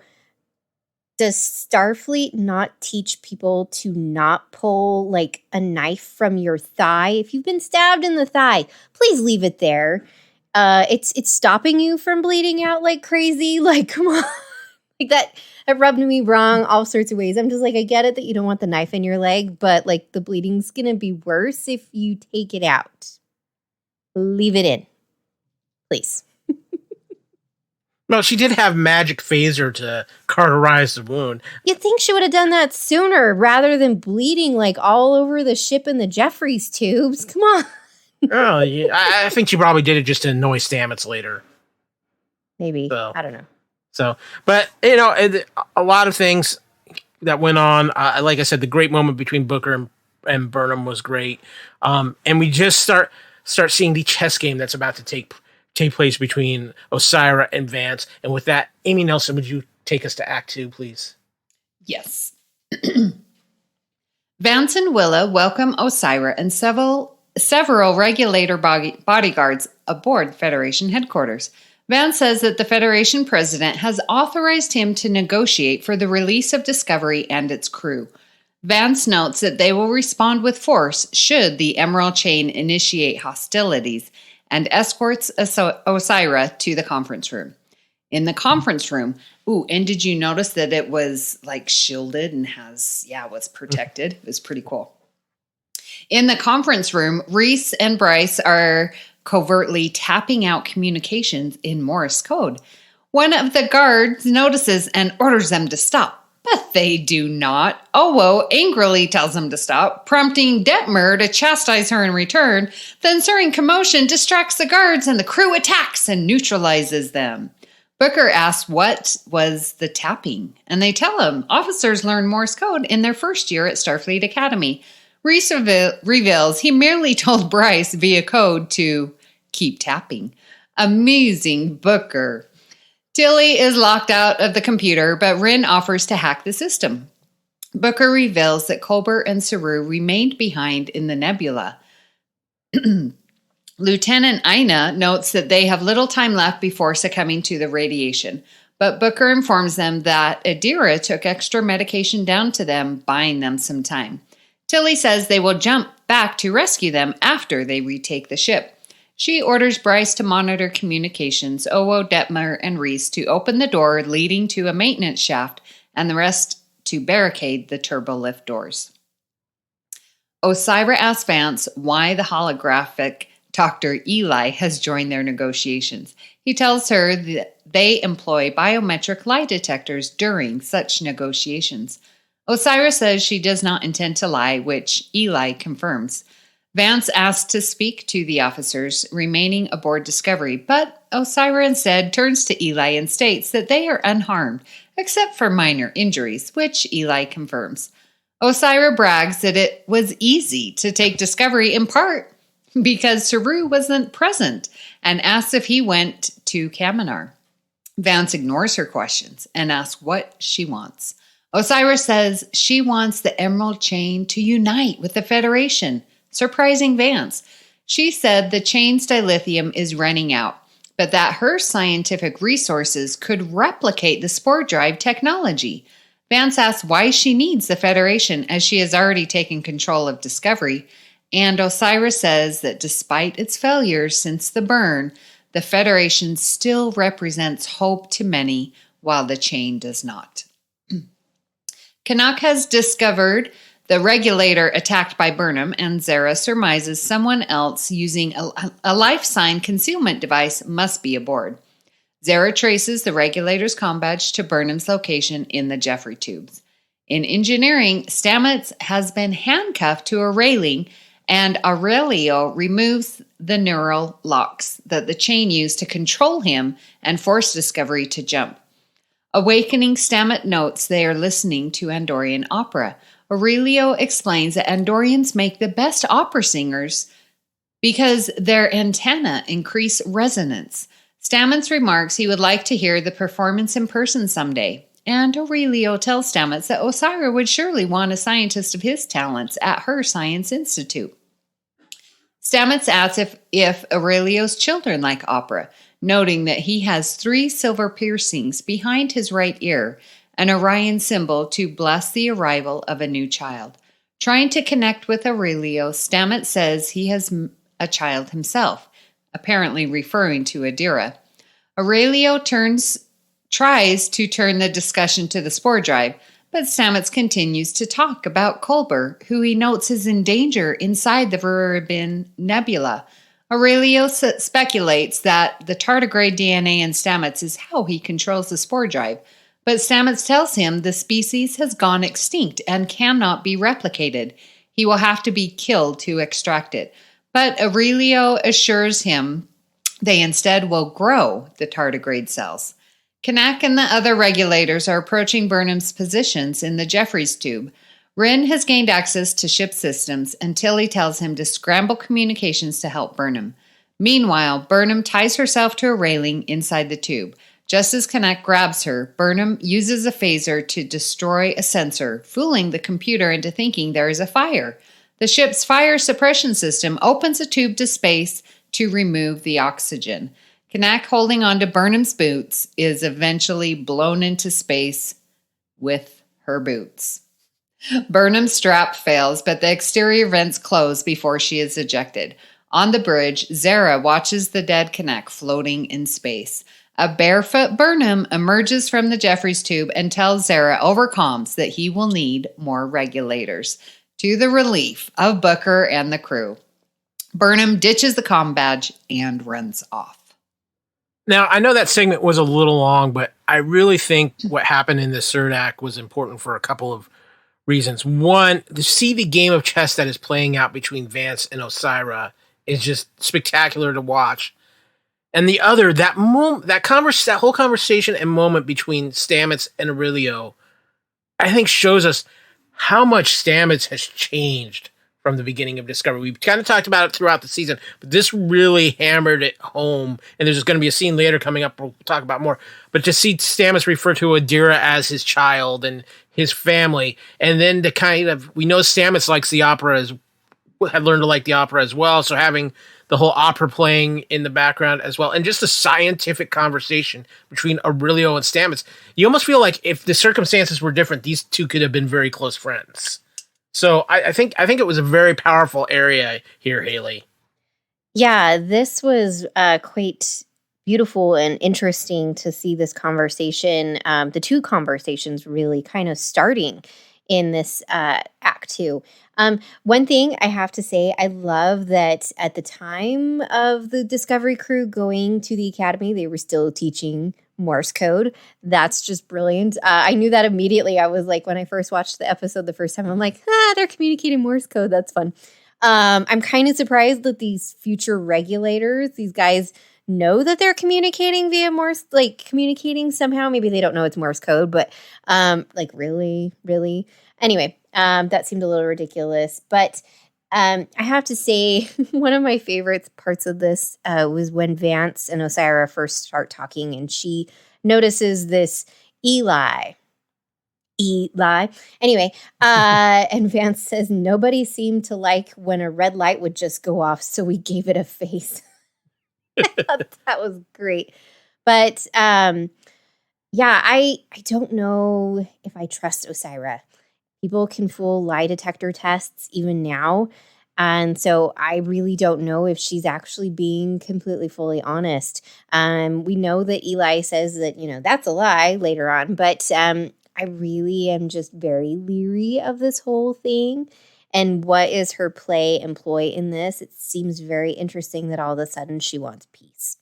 Speaker 3: does Starfleet not teach people to not pull a knife from your thigh? If you've been stabbed in the thigh, please leave it there. It's stopping you from bleeding out like crazy. Come on. That rubbed me wrong all sorts of ways. I'm just I get it that you don't want the knife in your leg, but the bleeding's going to be worse if you take it out. Leave it in, please.
Speaker 1: Well, she did have magic phaser to cauterize the wound.
Speaker 3: You'd think she would have done that sooner rather than bleeding all over the ship in the Jeffries tubes. Come on.
Speaker 1: Oh, yeah. I think she probably did it just to annoy Stamets later.
Speaker 3: Maybe.
Speaker 1: So.
Speaker 3: I don't know.
Speaker 1: So, but a lot of things that went on. Like I said, the great moment between Booker and Burnham was great. And we just start seeing the chess game that's about to take place between Osyraa and Vance. And with that, Amy Nelson, would you take us to Act 2, please?
Speaker 2: Yes. Vance and Willa welcome Osyraa and several regulator bodyguards aboard Federation headquarters. Vance says that the Federation president has authorized him to negotiate for the release of Discovery and its crew. Vance notes that they will respond with force should the Emerald Chain initiate hostilities, and escorts Osyraa to the conference room. In the conference room, and did you notice that it was shielded and was protected? It was pretty cool. In the conference room, Reese and Bryce are covertly tapping out communications in Morse code. One of the guards notices and orders them to stop, but they do not. Owo angrily tells them to stop, prompting Detmer to chastise her in return. Then, stirring commotion, distracts the guards, and the crew attacks and neutralizes them. Booker asks what was the tapping, and they tell him officers learn Morse code in their first year at Starfleet Academy. Reese reveals he merely told Bryce via code to keep tapping. Amusing Booker. Tilly is locked out of the computer, but Rin offers to hack the system. Booker reveals that Culber and Saru remained behind in the nebula. Lieutenant Aina notes that they have little time left before succumbing to the radiation, but Booker informs them that Adira took extra medication down to them, buying them some time. Tilly says they will jump back to rescue them after they retake the ship. She orders Bryce to monitor communications, Owo, Detmer, and Reese to open the door leading to a maintenance shaft, and the rest to barricade the turbolift doors. Osyraa asks Vance why the holographic Dr. Eli has joined their negotiations. He tells her that they employ biometric lie detectors during such negotiations. Osyraa says she does not intend to lie, which Eli confirms. Vance asks to speak to the officers remaining aboard Discovery, but Osyraa instead turns to Eli and states that they are unharmed, except for minor injuries, which Eli confirms. Osyraa brags that it was easy to take Discovery in part because Saru wasn't present and asks if he went to Kaminar. Vance ignores her questions and asks what she wants. Osyraa says she wants the Emerald Chain to unite with the Federation, surprising Vance. She said the chain's dilithium is running out, but that her scientific resources could replicate the spore drive technology. Vance asks why she needs the Federation as she has already taken control of Discovery, and Osyraa says that despite its failures since the burn, the Federation still represents hope to many while the chain does not. Canuck has discovered the regulator attacked by Burnham, and Zara surmises someone else using a life sign concealment device must be aboard. Zara traces the regulator's comm badge to Burnham's location in the Jeffrey tubes. In engineering, Stamets has been handcuffed to a railing, and Aurelio removes the neural locks that the chain used to control him and force Discovery to jump. Awakening, Stamets notes they are listening to Andorian opera. Aurelio explains that Andorians make the best opera singers because their antennae increase resonance. Stamets remarks he would like to hear the performance in person someday, and Aurelio tells Stamets that Osyraa would surely want a scientist of his talents at her science institute. Stamets asks if Aurelio's children like opera, noting that he has 3 silver piercings behind his right ear, an Orion symbol to bless the arrival of a new child. Trying to connect with Aurelio, Stamets says he has a child himself, apparently referring to Adira. Aurelio tries to turn the discussion to the spore drive, but Stamets continues to talk about Culber, who he notes is in danger inside the Verubin Nebula. Aurelio speculates that the tardigrade DNA in Stamets is how he controls the spore drive, but Stamets tells him the species has gone extinct and cannot be replicated. He will have to be killed to extract it. But Aurelio assures him they instead will grow the tardigrade cells. Canuck and the other regulators are approaching Burnham's positions in the Jeffries tube. Rin has gained access to ship systems, and Tilly tells him to scramble communications to help Burnham. Meanwhile, Burnham ties herself to a railing inside the tube. Just as Canuck grabs her, Burnham uses a phaser to destroy a sensor, fooling the computer into thinking there is a fire. The ship's fire suppression system opens a tube to space to remove the oxygen. Canuck, holding onto Burnham's boots, is eventually blown into space with her boots. Burnham's strap fails, but the exterior vents close before she is ejected. On the bridge, Zara watches the dead Canuck floating in space. A barefoot Burnham emerges from the Jeffries tube and tells Zara over comms that he will need more regulators, to the relief of Booker and the crew. Burnham ditches the comm badge and runs off.
Speaker 1: Now, I know that segment was a little long, but I really think what happened in the third act was important for a couple of reasons. One, to see the game of chess that is playing out between Vance and Osyraa is just spectacular to watch. And the other, that whole conversation and moment between Stamets and Aurelio, I think shows us how much Stamets has changed from the beginning of Discovery. We've kind of talked about it throughout the season, but this really hammered it home. And there's going to be a scene later coming up we'll talk about more. But to see Stamets refer to Adira as his child and his family, and then to kind of, we know Stamets likes the opera, had learned to like the opera as well, so having the whole opera playing in the background as well, and just the scientific conversation between Aurelio and Stamets, you almost feel like if the circumstances were different, these two could have been very close friends. So I think it was a very powerful area here, Hayley.
Speaker 3: Yeah, this was quite beautiful and interesting to see this conversation, the two conversations really kind of starting in this Act 2. One thing I have to say, I love that at the time of the Discovery crew going to the Academy, they were still teaching Morse code. That's just brilliant. I knew that immediately. I was like, when I first watched the episode the first time, I'm like, they're communicating Morse code. That's fun. I'm kind of surprised that these future regulators, these guys know that they're communicating via Morse, like communicating somehow. Maybe they don't know it's Morse code, but like really? Anyway, that seemed a little ridiculous. But I have to say, one of my favorite parts of this was when Vance and Osyraa first start talking, and she notices this Eli. Anyway, and Vance says nobody seemed to like when a red light would just go off, so we gave it a face. I thought that was great. But yeah, I don't know if I trust Osyraa. People can fool lie detector tests even now. And so I really don't know if she's actually being completely, fully honest. We know that Eli says that, that's a lie later on. But I really am just very leery of this whole thing. And what is her play and ploy in this? It seems very interesting that all of a sudden she wants peace.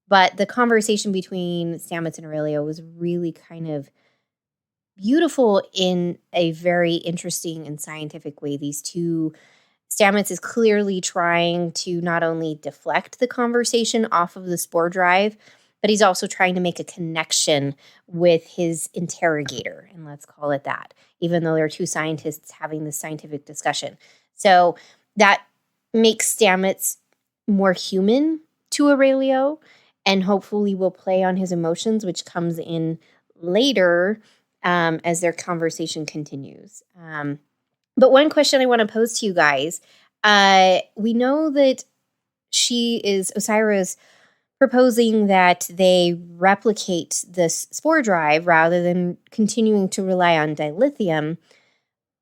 Speaker 3: But the conversation between Stamets and Aurelio was really kind of beautiful in a very interesting and scientific way. These two, Stamets is clearly trying to not only deflect the conversation off of the spore drive, but he's also trying to make a connection with his interrogator, and let's call it that, even though they're two scientists having this scientific discussion. So that makes Stamets more human to Aurelio, and hopefully will play on his emotions, which comes in later as their conversation continues. But one question I want to pose to you guys, we know that Osyraa's proposing that they replicate this spore drive rather than continuing to rely on dilithium.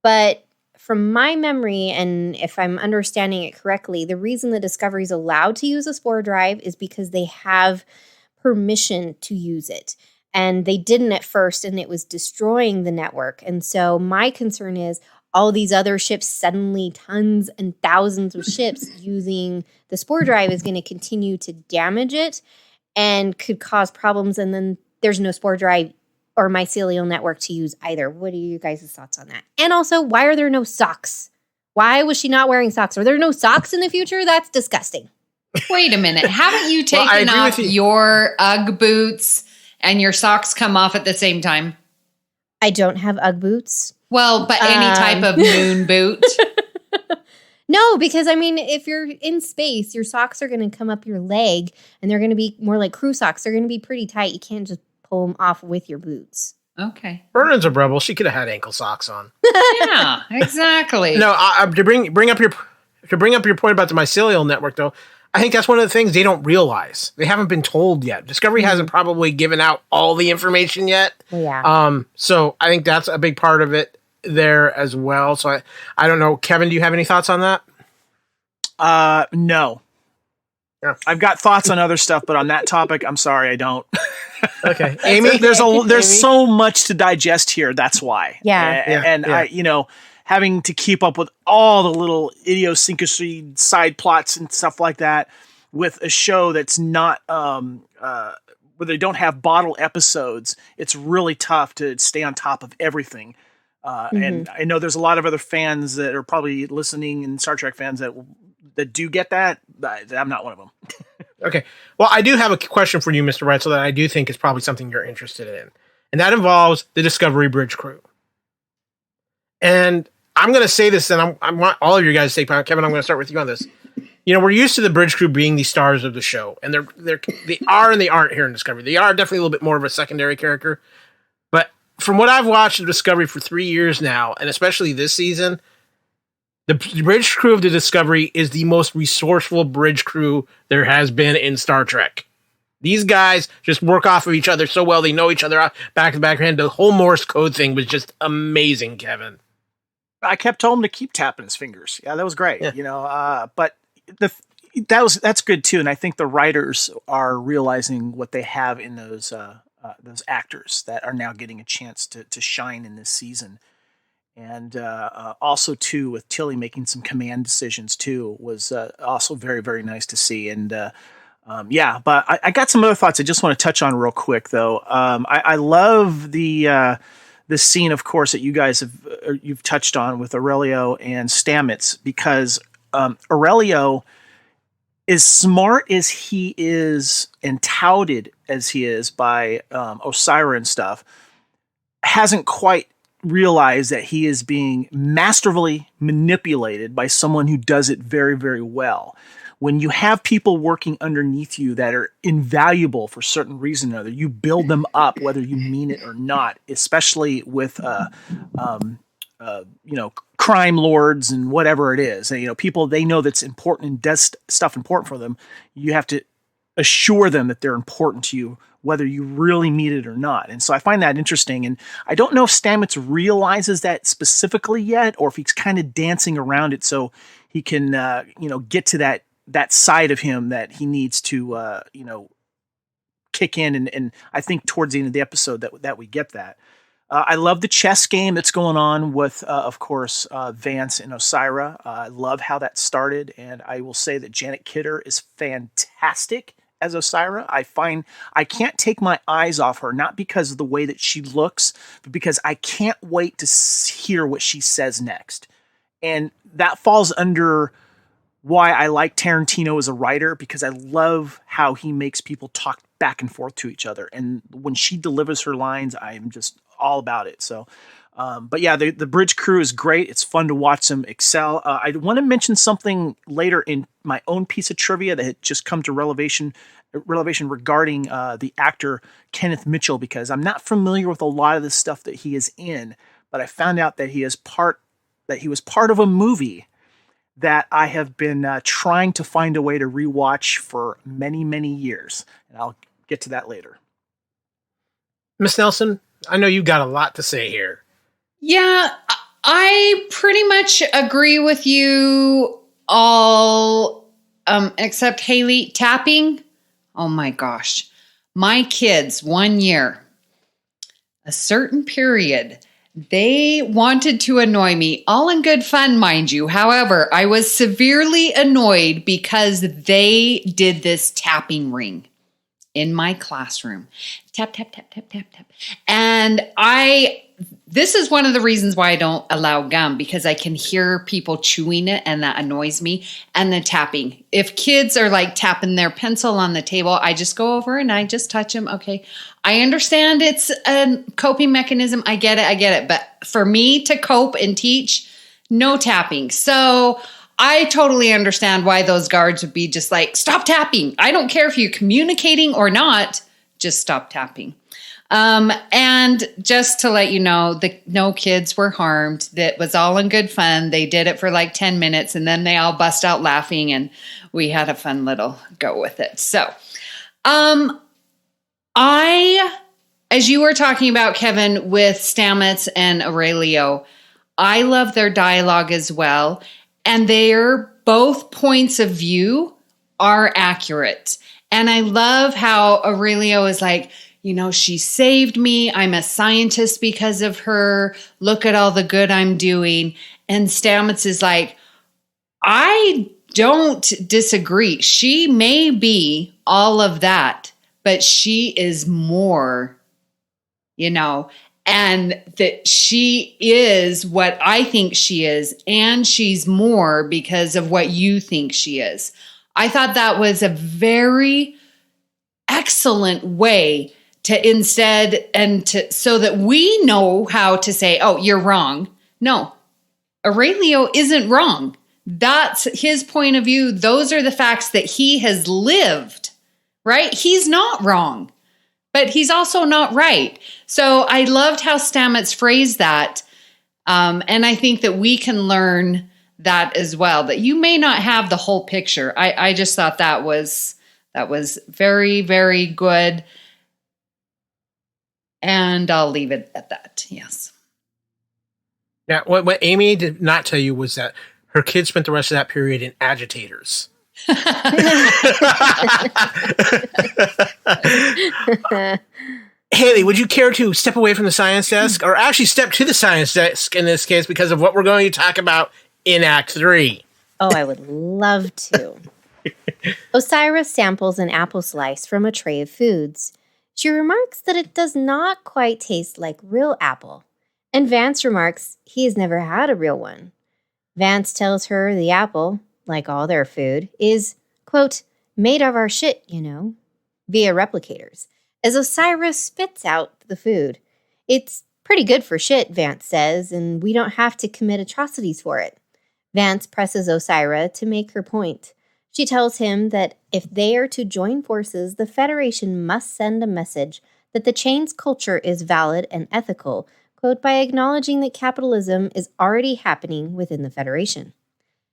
Speaker 3: But from my memory, and if I'm understanding it correctly, the reason the Discovery is allowed to use a spore drive is because they have permission to use it. And they didn't at first, and it was destroying the network. And so my concern is all these other ships, suddenly tons and thousands of ships using the spore drive is going to continue to damage it and could cause problems. And then there's no spore drive or mycelial network to use either. What are you guys' thoughts on that? And also, why are there no socks? Why was she not wearing socks? Are there no socks in the future? That's disgusting.
Speaker 2: Wait a minute. Haven't you taken off your Ugg boots and your socks come off at the same time?
Speaker 3: I don't have Ugg boots.
Speaker 2: Well, but any type of moon boot.
Speaker 3: No, because if you're in space, your socks are going to come up your leg and they're going to be more like crew socks. They're going to be pretty tight. You can't just pull them off with your boots.
Speaker 2: Okay.
Speaker 1: Burnham's a rebel. She could have had ankle socks on.
Speaker 2: Yeah, exactly.
Speaker 1: No, to bring up your point about the mycelial network, though, I think that's one of the things they don't realize. They haven't been told yet. Discovery hasn't probably given out all the information yet.
Speaker 3: Yeah.
Speaker 1: So I think that's a big part of it there as well. So I don't know. Kevin, do you have any thoughts on that?
Speaker 4: No. Yeah. I've got thoughts on other stuff, but on that topic, I'm sorry, I don't.
Speaker 1: Okay. Amy?
Speaker 4: There's so much to digest here. That's why.
Speaker 3: Yeah.
Speaker 4: And I, having to keep up with all the little idiosyncrasy side plots and stuff like that with a show that's not, where they don't have bottle episodes, it's really tough to stay on top of everything. And I know there's a lot of other fans that are probably listening, and Star Trek fans that do get that. I'm not one of them.
Speaker 1: Okay. Well, I do have a question for you, Mr. Wright, so that I do think is probably something you're interested in. And that involves the Discovery Bridge crew. And I'm going to say this, and I want all of you guys to take part. Kevin, I'm going to start with you on this. We're used to the bridge crew being the stars of the show, and they are and they aren't here in Discovery. They are definitely a little bit more of a secondary character. But from what I've watched of Discovery for 3 years now, and especially this season, the bridge crew of the Discovery is the most resourceful bridge crew there has been in Star Trek. These guys just work off of each other so well. They know each other back to back. The whole Morse code thing was just amazing, Kevin.
Speaker 4: I kept telling him to keep tapping his fingers. Yeah, that was great. Yeah. But that's good too. And I think the writers are realizing what they have in those actors that are now getting a chance to shine in this season. And also too, with Tilly making some command decisions too, was also very, very nice to see. And but I got some other thoughts I just want to touch on real quick though. I love the scene, of course, that you guys you've touched on with Aurelio and Stamets, because Aurelio, as smart as he is and touted as he is by Osyraa and stuff, hasn't quite realize that he is being masterfully manipulated by someone who does it very, very well. When you have people working underneath you that are invaluable for certain reason or another, you build them up, whether you mean it or not, especially with, crime lords and whatever it is. And, people they know that's important and does stuff important for them. You have to assure them that they're important to you, whether you really mean it or not. And so I find that interesting. And I don't know if Stamets realizes that specifically yet, or if he's kind of dancing around it so he can, get to that side of him that he needs to, kick in. And I think towards the end of the episode that we get that. I love the chess game that's going on with, of course, Vance and Osyraa. I love how that started. And I will say that Janet Kidder is fantastic as Osyraa. I can't take my eyes off her, not because of the way that she looks, but because I can't wait to hear what she says next. And that falls under why I like Tarantino as a writer, because I love how he makes people talk back and forth to each other. And when she delivers her lines, I'm just all about it. So, but yeah, the bridge crew is great. It's fun to watch them excel. I want to mention something later in my own piece of trivia that had just come to revelation regarding the actor Kenneth Mitchell, because I'm not familiar with a lot of the stuff that he is in, but I found out that he was part of a movie that I have been trying to find a way to rewatch for many, many years. And I'll get to that later.
Speaker 1: Miss Nelson, I know you got a lot to say here.
Speaker 2: Yeah, I pretty much agree with you all, except Hayley. Tapping, oh my gosh. My kids, 1 year, a certain period, they wanted to annoy me, all in good fun, mind you. However, I was severely annoyed because they did this tapping ring in my classroom. Tap, tap, tap, tap, tap, tap. And this is one of the reasons why I don't allow gum, because I can hear people chewing it and that annoys me. And the tapping. If kids are like tapping their pencil on the table, I just go over and I just touch them. Okay. I understand it's a coping mechanism. I get it. But for me to cope and teach, no tapping. So I totally understand why those guards would be just like, stop tapping. I don't care if you're communicating or not, just stop tapping. And just to let you know, no kids were harmed. That was all in good fun. They did it for like 10 minutes and then they all bust out laughing and we had a fun little go with it. So, as you were talking about, Kevin, with Stamets and Aurelio, I love their dialogue as well. And their both points of view are accurate. And I love how Aurelio is like, she saved me. I'm a scientist because of her. Look at all the good I'm doing. And Stamets is like, I don't disagree. She may be all of that, but she is more, and that she is what I think she is. And she's more because of what you think she is. I thought that was a very excellent way to instead, so that we know how to say, oh, you're wrong. No, Aurelio isn't wrong. That's his point of view. Those are the facts that he has lived, right? He's not wrong, but he's also not right. So I loved how Stamets phrased that. And I think that we can learn that as well, that you may not have the whole picture. I just thought that was very, very good. And I'll leave it at that. Yes.
Speaker 1: Now, what Amy did not tell you was that her kids spent the rest of that period in agitators. Hayley, would you care to step away from the science desk, or actually step to the science desk in this case, because of what we're going to talk about in Act 3?
Speaker 3: Oh, I would love to. Osyraa samples an apple slice from a tray of foods. She remarks that it does not quite taste like real apple, and Vance remarks he has never had a real one. Vance tells her the apple, like all their food, is, quote, made of our shit, via replicators, as Osyraa spits out the food. It's Pretty good for shit, Vance says, and we don't have to commit atrocities for it. Vance presses Osyraa to make her point. She tells him that if they are to join forces, the Federation must send a message that the Chain's culture is valid and ethical, quote, by acknowledging that capitalism is already happening within the Federation.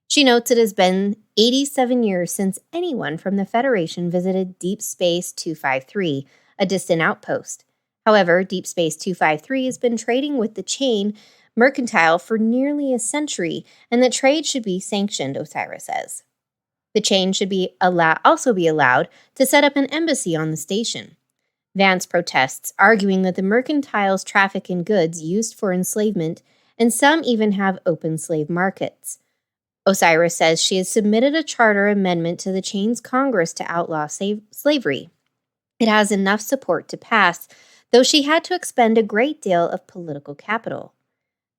Speaker 3: She notes it has been 87 years since anyone from the Federation visited Deep Space 253, a distant outpost. However, Deep Space 253 has been trading with the Chain mercantile for nearly a century, and that trade should be sanctioned, Osyraa says. The Chain should also be allowed to set up an embassy on the station. Vance protests, arguing that the mercantiles traffic in goods used for enslavement, and some even have open slave markets. Osyraa says she has submitted a charter amendment to the Chain's Congress to outlaw slavery. It has enough support to pass, though she had to expend a great deal of political capital.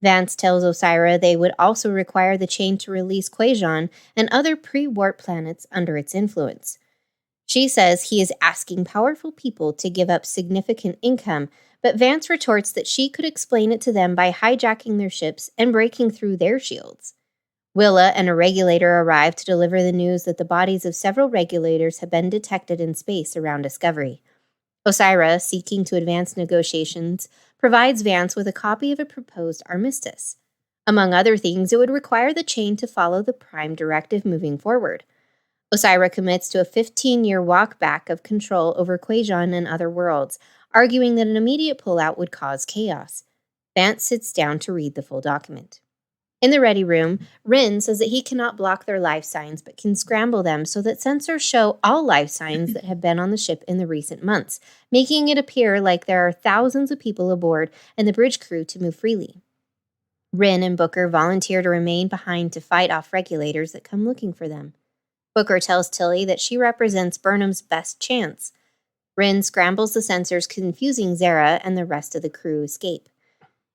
Speaker 3: Vance tells Osyraa they would also require the Chain to release Quajon and other pre-warp planets under its influence. She says he is asking powerful people to give up significant income, but Vance retorts that she could explain it to them by hijacking their ships and breaking through their shields. Willa and a regulator arrive to deliver the news that the bodies of several regulators have been detected in space around Discovery. Osyraa, seeking to advance negotiations, provides Vance with a copy of a proposed armistice. Among other things, it would require the Chain to follow the Prime Directive moving forward. Osyraa commits to a 15-year walk-back of control over Quajon and other worlds, arguing that an immediate pullout would cause chaos. Vance sits down to read the full document. In the ready room, Rin says that he cannot block their life signs, but can scramble them so that sensors show all life signs that have been on the ship in the recent months, making it appear like there are thousands of people aboard and the bridge crew to move freely. Rin and Booker volunteer to remain behind to fight off regulators that come looking for them. Booker tells Tilly that she represents Burnham's best chance. Rin scrambles the sensors, confusing Zara, and the rest of the crew escape.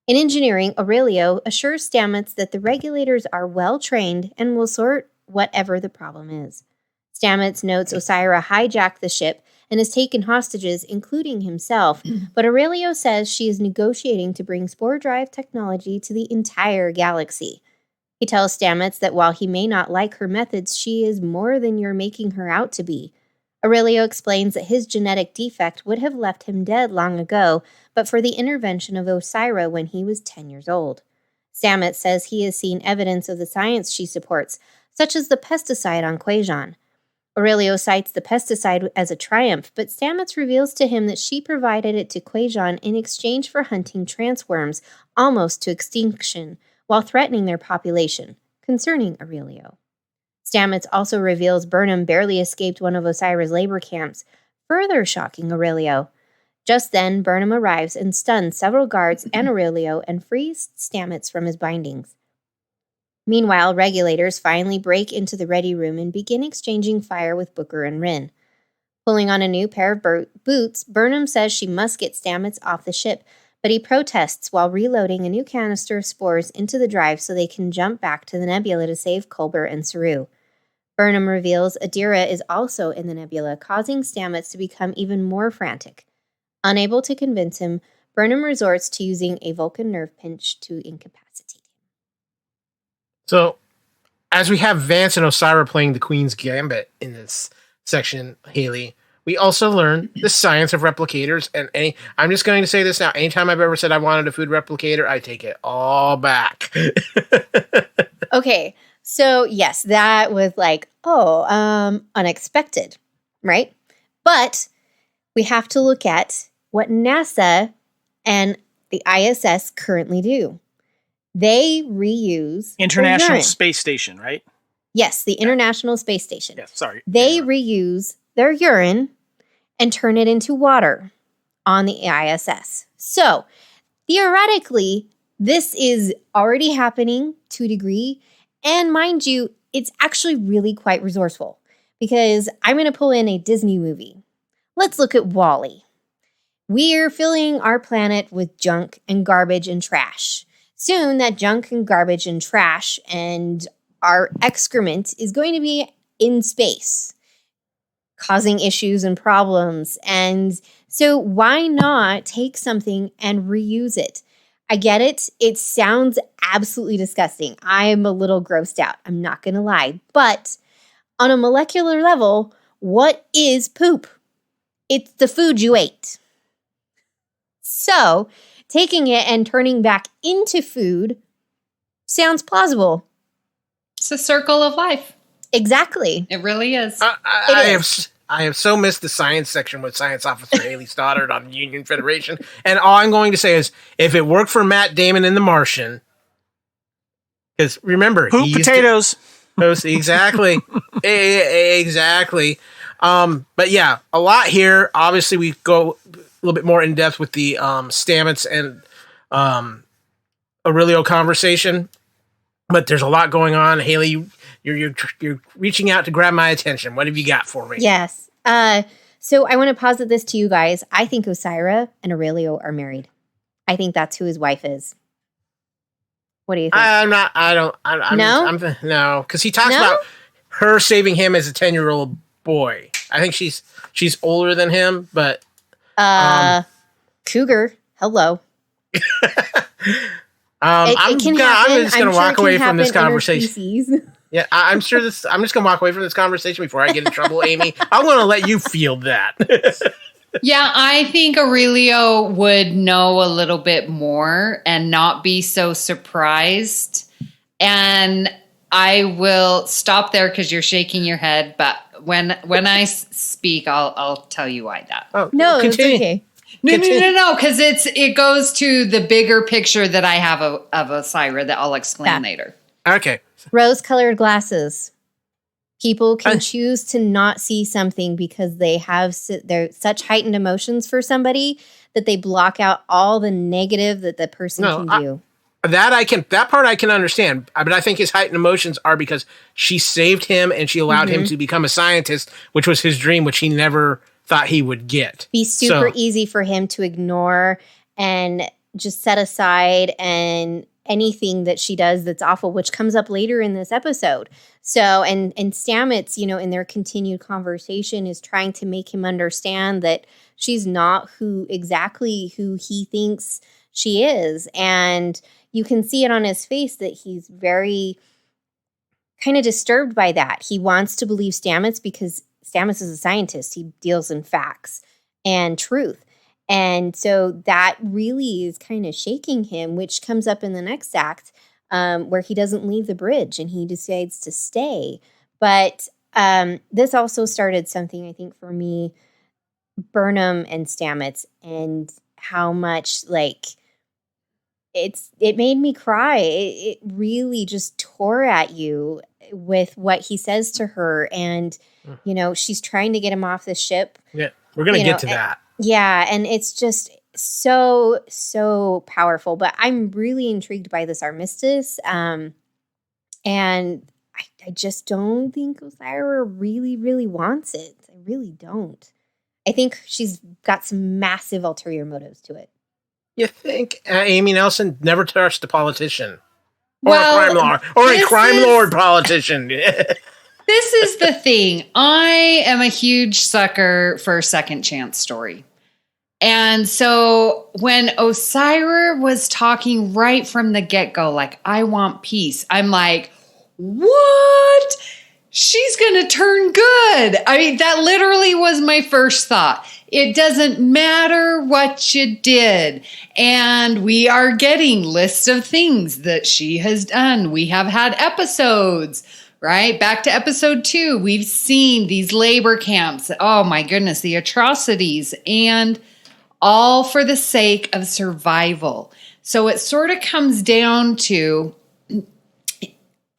Speaker 3: In engineering, Aurelio assures Stamets that the regulators are well-trained and will sort whatever the problem is. Stamets notes Osyraa hijacked the ship and has taken hostages, including himself, but Aurelio says she is negotiating to bring spore drive technology to the entire galaxy. He tells Stamets that while he may not like her methods, she is more than you're making her out to be. Aurelio explains that his genetic defect would have left him dead long ago, but for the intervention of Osyraa when he was 10 years old. Stamets says he has seen evidence of the science she supports, such as the pesticide on Quajon. Aurelio cites the pesticide as a triumph, but Stamets reveals to him that she provided it to Quajon in exchange for hunting transworms almost to extinction, while threatening their population, concerning Aurelio. Stamets also reveals Burnham barely escaped one of Osyraa's labor camps, further shocking Aurelio. Just then, Burnham arrives and stuns several guards and Aurelio and frees Stamets from his bindings. Meanwhile, regulators finally break into the ready room and begin exchanging fire with Booker and Rin. Pulling on a new pair of boots, Burnham says she must get Stamets off the ship, but he protests while reloading a new canister of spores into the drive so they can jump back to the nebula to save Culber and Saru. Burnham reveals Adira is also in the nebula, causing Stamets to become even more frantic. Unable to convince him, Burnham resorts to using a Vulcan nerve pinch to incapacitate him.
Speaker 1: So, as we have Vance and Osyraa playing the Queen's Gambit in this section, Hayley, we also learn the science of replicators. And I'm just going to say this now. Anytime I've ever said I wanted a food replicator, I take it all back.
Speaker 3: Okay. So, yes, that was like, unexpected, right? But we have to look at what NASA and the ISS currently do. They reuse
Speaker 4: International Space Station, right?
Speaker 3: Yes, the International Space Station.
Speaker 4: Yeah, sorry.
Speaker 3: They reuse their urine and turn it into water on the ISS. So, theoretically, this is already happening to a degree. And mind you, it's actually really quite resourceful because I'm going to pull in a Disney movie. Let's look at WALL-E. We're filling our planet with junk and garbage and trash. Soon, that junk and garbage and trash and our excrement is going to be in space, causing issues and problems. And so why not take something and reuse it? I get it. It sounds absolutely disgusting. I'm a little grossed out. I'm not going to lie. But on a molecular level, what is poop? It's the food you ate. So taking it and turning back into food sounds plausible.
Speaker 2: It's a circle of life.
Speaker 3: Exactly.
Speaker 2: It really is.
Speaker 1: I have so missed the science section with Science Officer Hayley Stoddard on Union Federation. And all I'm going to say is, if it worked for Matt Damon in The Martian, because remember,
Speaker 4: Poop potatoes.
Speaker 1: Exactly. Exactly. But yeah, a lot here. Obviously, we go a little bit more in depth with the Stamets and Aurelio conversation. But there's a lot going on. Hayley, you're reaching out to grab my attention. What have you got for me?
Speaker 3: Yes. So I want to posit this to you guys. I think Osyraa and Aurelio are married. I think that's who his wife is. What do you think?
Speaker 1: No, because he talks about her saving him as a 10-year-old boy. I think she's older than him, but
Speaker 3: cougar. Hello.
Speaker 1: I'm just gonna walk away from this conversation. Yeah, I'm just gonna walk away from this conversation before I get in trouble, Amy. I'm gonna let you field that.
Speaker 2: Yeah, I think Aurelio would know a little bit more and not be so surprised. And I will stop there because you're shaking your head. But when I speak, I'll tell you why that.
Speaker 1: Oh,
Speaker 3: no,
Speaker 1: continue.
Speaker 3: it's okay.
Speaker 2: No, because it goes to the bigger picture that I have of Osyraa that I'll explain later.
Speaker 1: Okay.
Speaker 3: Rose-colored glasses. People can choose to not see something because they have they're such heightened emotions for somebody that they block out all the negative that the person can do.
Speaker 1: That part I can understand, but I think his heightened emotions are because she saved him and she allowed him to become a scientist, which was his dream, which he never thought he would get.
Speaker 3: Be super easy for him to ignore and just set aside and anything that she does that's awful, which comes up later in this episode. So, and Stamets, in their continued conversation is trying to make him understand that she's not exactly who he thinks she is. And you can see it on his face that he's very kind of disturbed by that. He wants to believe Stamets because Stamets is a scientist. He deals in facts and truth. And so that really is kind of shaking him, which comes up in the next act where he doesn't leave the bridge and he decides to stay. But this also started something, I think, for me, Burnham and Stamets, and how much, it made me cry. It really just tore at you with what he says to her. And, she's trying to get him off the ship.
Speaker 1: Yeah, we're going to get to that.
Speaker 3: Yeah, and it's just so, so powerful. But I'm really intrigued by this armistice. And I just don't think Osyraa really, really wants it. I really don't. I think she's got some massive ulterior motives to it.
Speaker 1: You think Amy Nelson never touched a politician? Or a crime lord. Or a crime lord politician.
Speaker 2: This is the thing. I am a huge sucker for a second chance story. And so when Osyraa was talking right from the get-go, I want peace, I'm like, what? She's going to turn good. I mean, that literally was my first thought. It doesn't matter what you did. And we are getting lists of things that she has done. We have had episodes. Right? Back to episode 2, we've seen these labor camps. Oh my goodness, the atrocities, and all for the sake of survival. So it sort of comes down to,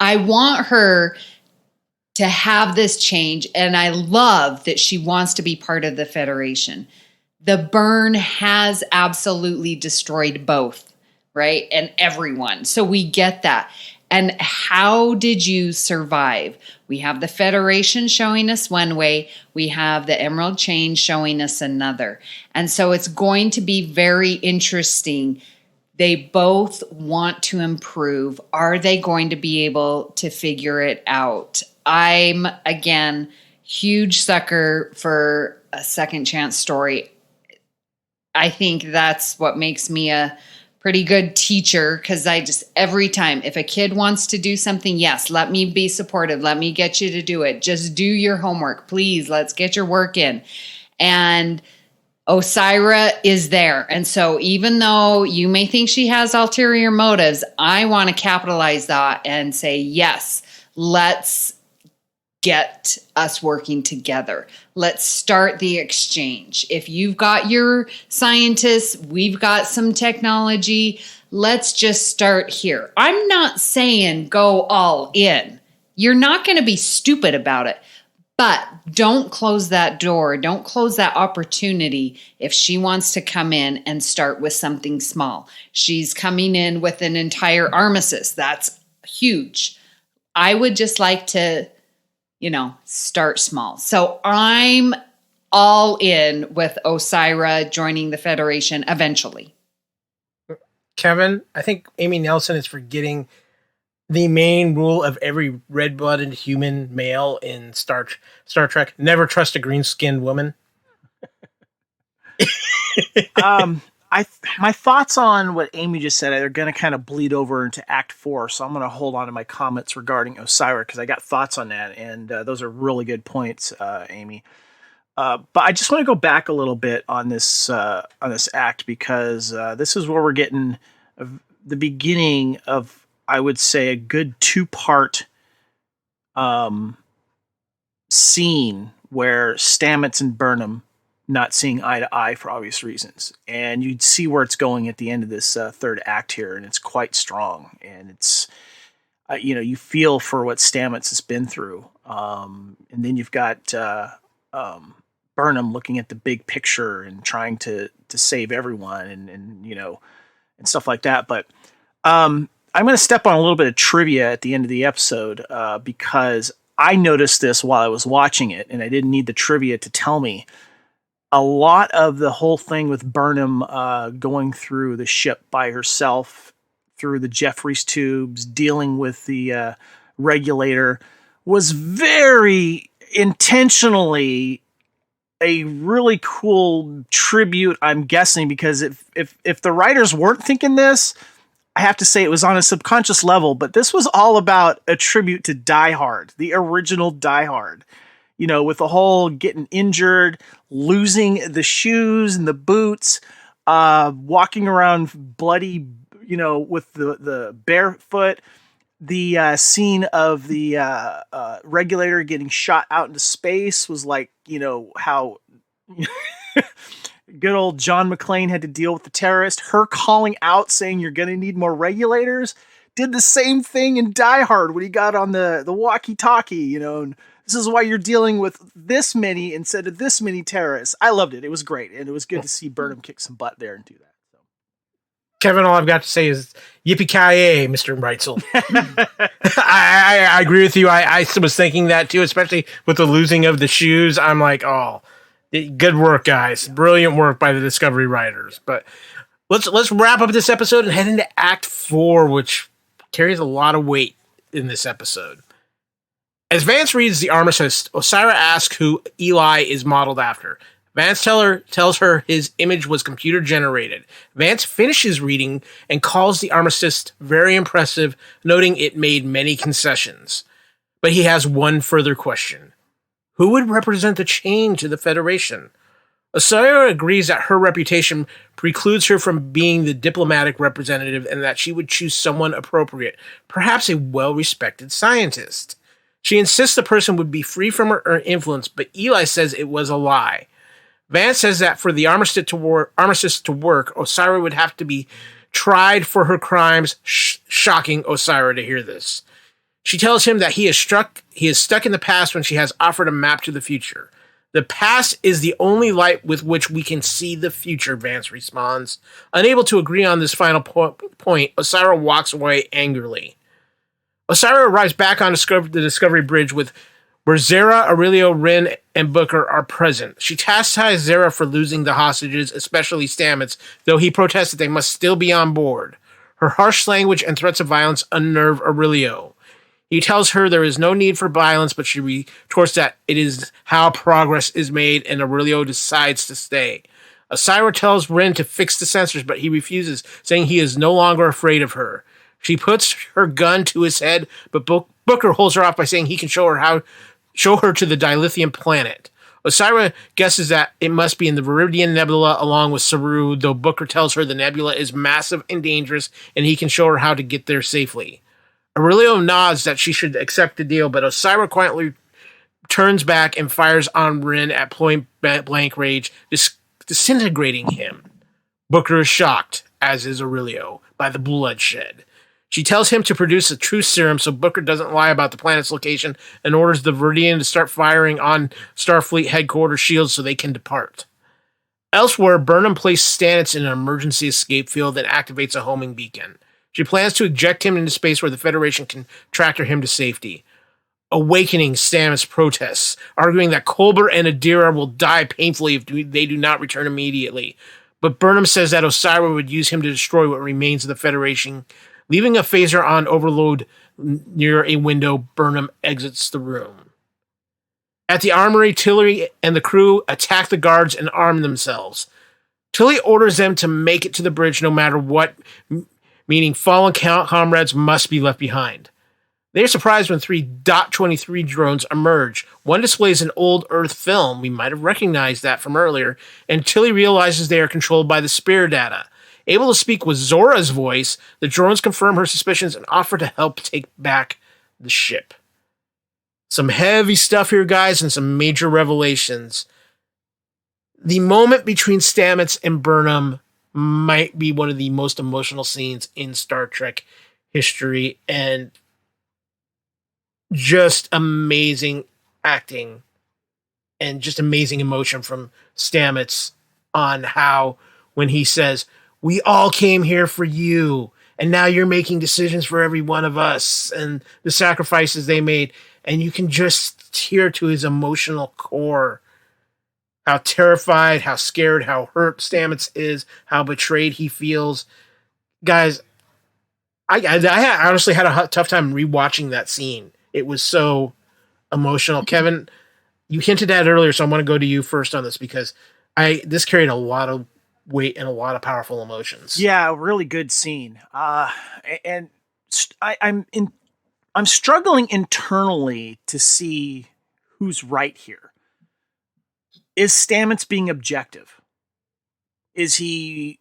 Speaker 2: I want her to have this change, and I love that she wants to be part of the Federation. The burn has absolutely destroyed both, right? And everyone. So we get that. And how did you survive? We have the Federation showing us one way. We have the Emerald Chain showing us another. And so it's going to be very interesting. They both want to improve. Are they going to be able to figure it out? I'm, again, huge sucker for a second chance story. I think that's what makes me a pretty good teacher because I just, every time, if a kid wants to do something, yes, let me be supportive. Let me get you to do it. Just do your homework, please. Let's get your work in. And Osyraa is there. And so even though you may think she has ulterior motives, I want to capitalize that and say, yes, let's get us working together. Let's start the exchange. If you've got your scientists, we've got some technology. Let's just start here. I'm not saying go all in. You're not going to be stupid about it, but don't close that door. Don't close that opportunity if she wants to come in and start with something small. She's coming in with an entire armistice. That's huge. I would just like to start small. So I'm all in with Osyraa joining the Federation eventually.
Speaker 1: Kevin, I think Amy Nelson is forgetting the main rule of every red-blooded human male in Star Trek: never trust a green-skinned woman.
Speaker 4: My thoughts on what Amy just said are going to kind of bleed over into Act 4, so I'm going to hold on to my comments regarding Osyraa because I got thoughts on that, and those are really good points, Amy. But I just want to go back a little bit on this act because this is where we're getting the beginning of, I would say, a good 2-part scene where Stamets and Burnham not seeing eye to eye for obvious reasons. And you'd see where it's going at the end of this third act here, and it's quite strong. And it's, you feel for what Stamets has been through. And then you've got Burnham looking at the big picture and trying to save everyone and stuff like that. But I'm going to step on a little bit of trivia at the end of the episode because I noticed this while I was watching it, and I didn't need the trivia to tell me. A lot of the whole thing with Burnham going through the ship by herself, through the Jeffries tubes, dealing with the regulator, was very intentionally a really cool tribute, I'm guessing, because if the writers weren't thinking this, I have to say it was on a subconscious level, but this was all about a tribute to Die Hard, the original Die Hard. With the whole getting injured, losing the shoes and the boots, walking around bloody, with the barefoot, the scene of the regulator getting shot out into space was like, how good old John McClane had to deal with the terrorist. Her calling out saying you're going to need more regulators did the same thing in Die Hard when he got on the walkie-talkie, and this is why you're dealing with this many instead of this many terrorists. I loved it. It was great. And it was good to see Burnham kick some butt there and do that. So.
Speaker 1: Kevin, all I've got to say is yippee-ki-yay, Mr. Reitzel. I agree with you. I was thinking that too, especially with the losing of the shoes. I'm like, oh, good work, guys. Brilliant work by the Discovery writers. But let's wrap up this episode and head into Act 4, which carries a lot of weight in this episode. As Vance reads the armistice, Osyraa asks who Eli is modeled after. Vance tells her his image was computer generated. Vance finishes reading and calls the armistice very impressive, noting it made many concessions. But he has one further question. Who would represent the change to the Federation? Osyraa agrees that her reputation precludes her from being the diplomatic representative and that she would choose someone appropriate, perhaps a well-respected scientist. She insists the person would be free from her influence, but Eli says it was a lie. Vance says that for the armistice to work, Osyraa would have to be tried for her crimes, shocking Osyraa to hear this. She tells him that he is stuck in the past when she has offered a map to the future. The past is the only light with which we can see the future, Vance responds. Unable to agree on this final point, Osyraa walks away angrily. Osyraa arrives back on the Discovery Bridge where Zara, Aurelio, Rin, and Booker are present. She chastises Zara for losing the hostages, especially Stamets, though he protests that they must still be on board. Her harsh language and threats of violence unnerve Aurelio. He tells her there is no need for violence, but she retorts that it is how progress is made, and Aurelio decides to stay. Osyraa tells Ren to fix the sensors, but he refuses, saying he is no longer afraid of her. She puts her gun to his head, but Booker holds her off by saying he can show her to the dilithium planet. Osyraa guesses that it must be in the Viridian Nebula along with Saru, though Booker tells her the nebula is massive and dangerous, and he can show her how to get there safely. Aurelio nods that she should accept the deal, but Osyraa quietly turns back and fires on Ren at point blank range, disintegrating him. Booker is shocked, as is Aurelio, by the bloodshed. She tells him to produce a truth serum so Booker doesn't lie about the planet's location and orders the Viridian to start firing on Starfleet headquarters shields so they can depart. Elsewhere, Burnham placed Stamets in an emergency escape field that activates a homing beacon. She plans to eject him into space where the Federation can tractor him to safety. Awakening Stamets protests, arguing that Culber and Adira will die painfully if they do not return immediately. But Burnham says that Osyraa would use him to destroy what remains of the Federation. Leaving a phaser on overload near a window, Burnham exits the room. At the armory, Tilly and the crew attack the guards and arm themselves. Tilly orders them to make it to the bridge no matter what, meaning fallen comrades must be left behind. They are surprised when 3 Dot-23 drones emerge. One displays an old Earth film, we might have recognized that from earlier, and Tilly realizes they are controlled by the spear data. Able to speak with Zora's voice, the drones confirm her suspicions and offer to help take back the ship. Some heavy stuff here, guys, and some major revelations. The moment between Stamets and Burnham might be one of the most emotional scenes in Star Trek history, and just amazing acting and just amazing emotion from Stamets on how, when he says, "We all came here for you, and now you're making decisions for every one of us," and the sacrifices they made. And you can just hear to his emotional core how terrified, how scared, how hurt Stamets is, how betrayed he feels. Guys, I honestly had a tough time rewatching that scene. It was so emotional. Kevin, you hinted at it earlier, so I want to go to you first on this because this carried a lot of weight and a lot of powerful emotions.
Speaker 4: Yeah, really good scene. And I'm struggling internally to see who's right here. Is Stamets being objective? Is he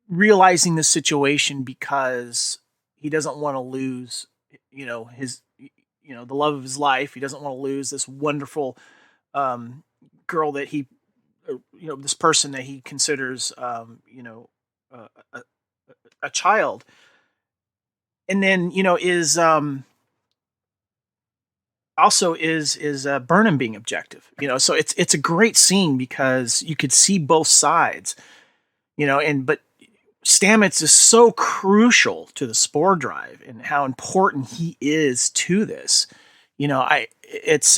Speaker 4: realizing the situation because he doesn't want to lose, the love of his life? He doesn't want to lose this wonderful girl that he, this person that he considers, a child. And then, is Burnham being objective? So it's a great scene because you could see both sides, but Stamets is so crucial to the spore drive and how important he is to this. It's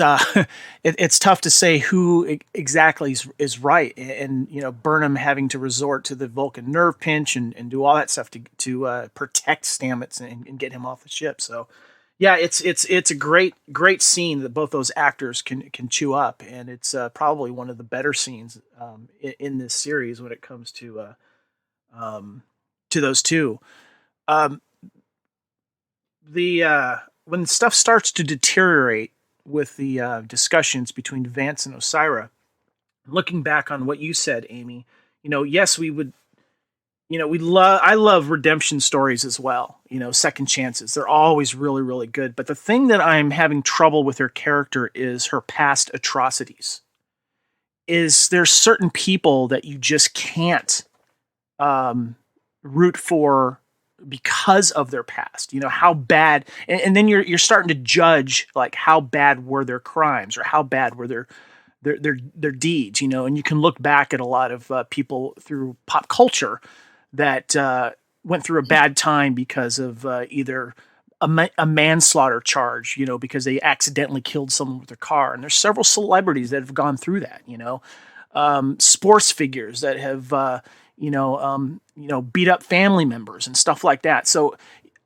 Speaker 4: tough to say who exactly is right, and Burnham having to resort to the Vulcan nerve pinch and do all that stuff to protect Stamets and get him off the ship. So yeah, it's a great scene that both those actors can chew up, and it's probably one of the better scenes in this series when it comes to those two. When stuff starts to deteriorate with the discussions between Vance and Osyraa, looking back on what you said, Amy, yes, we would, I love redemption stories as well. Second chances. They're always really, really good. But the thing that I'm having trouble with her character is her past atrocities. There's certain people that you just can't root for because of their past, how bad, and then you're starting to judge like how bad were their crimes or how bad were their deeds, and you can look back at a lot of people through pop culture that went through a bad time because of either a manslaughter charge, because they accidentally killed someone with their car, and there's several celebrities that have gone through that, sports figures that have beat up family members and stuff like that. So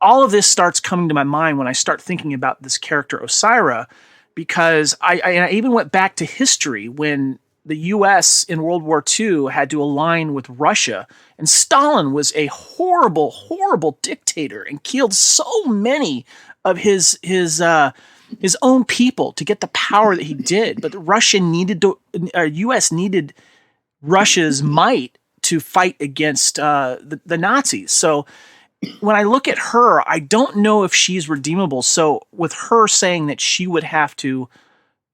Speaker 4: all of this starts coming to my mind when I start thinking about this character Osyraa, because I even went back to history when the U.S. in World War II had to align with Russia, and Stalin was a horrible, horrible dictator and killed so many of his own people to get the power that he did. But U.S. needed Russia's might to fight against the Nazis. So when I look at her, I don't know if she's redeemable. So with her saying that she would have to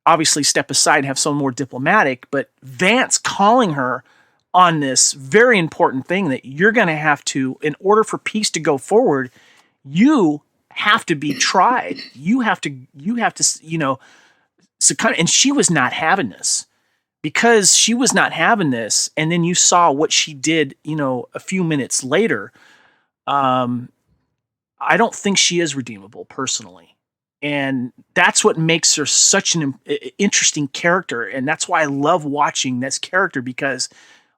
Speaker 4: obviously step aside and have someone more diplomatic, but Vance calling her on this very important thing that you're going to have to, in order for peace to go forward, you have to be tried. You have to, succumb. And she was not having this. Because she was not having this, and then you saw what she did, a few minutes later, I don't think she is redeemable personally. And that's what makes her such an interesting character. And that's why I love watching this character, because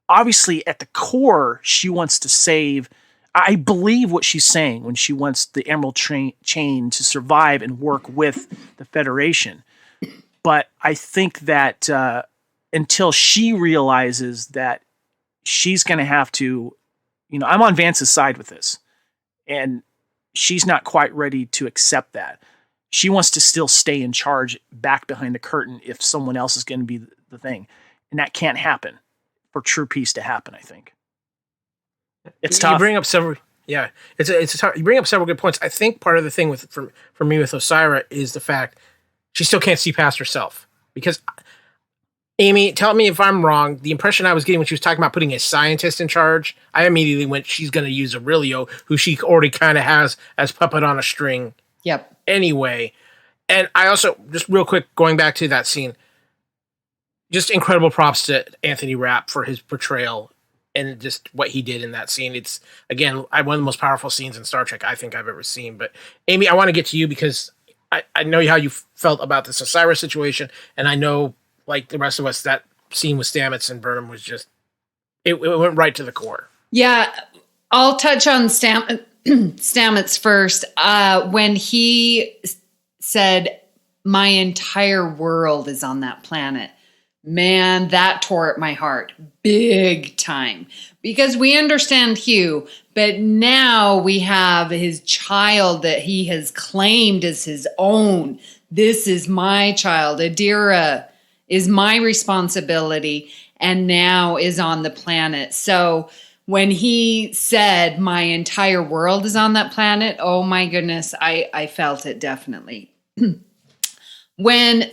Speaker 4: obviously at the core, she wants to save. I believe what she's saying when she wants the Emerald Chain to survive and work with the Federation. But I think that until she realizes that she's going to have to, I'm on Vance's side with this. And she's not quite ready to accept that. She wants to still stay in charge back behind the curtain if someone else is going to be the thing. And that can't happen for true peace to happen, I think. It's tough.
Speaker 1: You bring up several, it's tough. You bring up several good points. I think part of the thing for me with Osyraa is the fact she still can't see past herself. Because, Amy, tell me if I'm wrong, the impression I was getting when she was talking about putting a scientist in charge, I immediately went, she's going to use Aurelio, who she already kind of has as puppet on a string.
Speaker 2: Yep.
Speaker 1: Anyway, and I also, just real quick, going back to that scene, just incredible props to Anthony Rapp for his portrayal and just what he did in that scene. It's, again, one of the most powerful scenes in Star Trek I think I've ever seen. But Amy, I want to get to you because I know how you felt about this Osyraa situation, and I know, like the rest of us, that scene with Stamets and Burnham was just, it went right to the core.
Speaker 2: Yeah, I'll touch on Stamets first. When he said, "My entire world is on that planet," man, that tore at my heart big time. Because we understand Hugh, but now we have his child that he has claimed as his own. This is my child. Adira is my responsibility, and now is on the planet. So when he said my entire world is on that planet, oh my goodness, I felt it definitely. When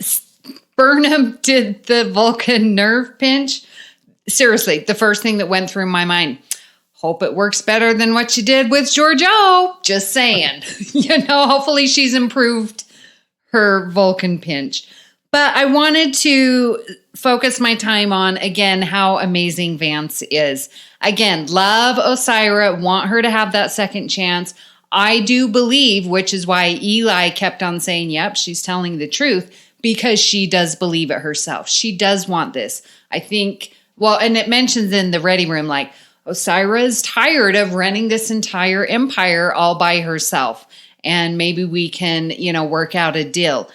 Speaker 2: Burnham did the Vulcan nerve pinch, seriously, the first thing that went through my mind, hope it works better than what you did with Georgiou. Just saying. Hopefully she's improved her Vulcan pinch. But I wanted to focus my time on, again, how amazing Vance is. Again, love Osyraa, want her to have that second chance. I do believe, which is why Eli kept on saying, yep, she's telling the truth, because she does believe it herself. She does want this. I think, and it mentions in the Ready Room, like, Osyraa is tired of running this entire empire all by herself. And maybe we can, work out a deal.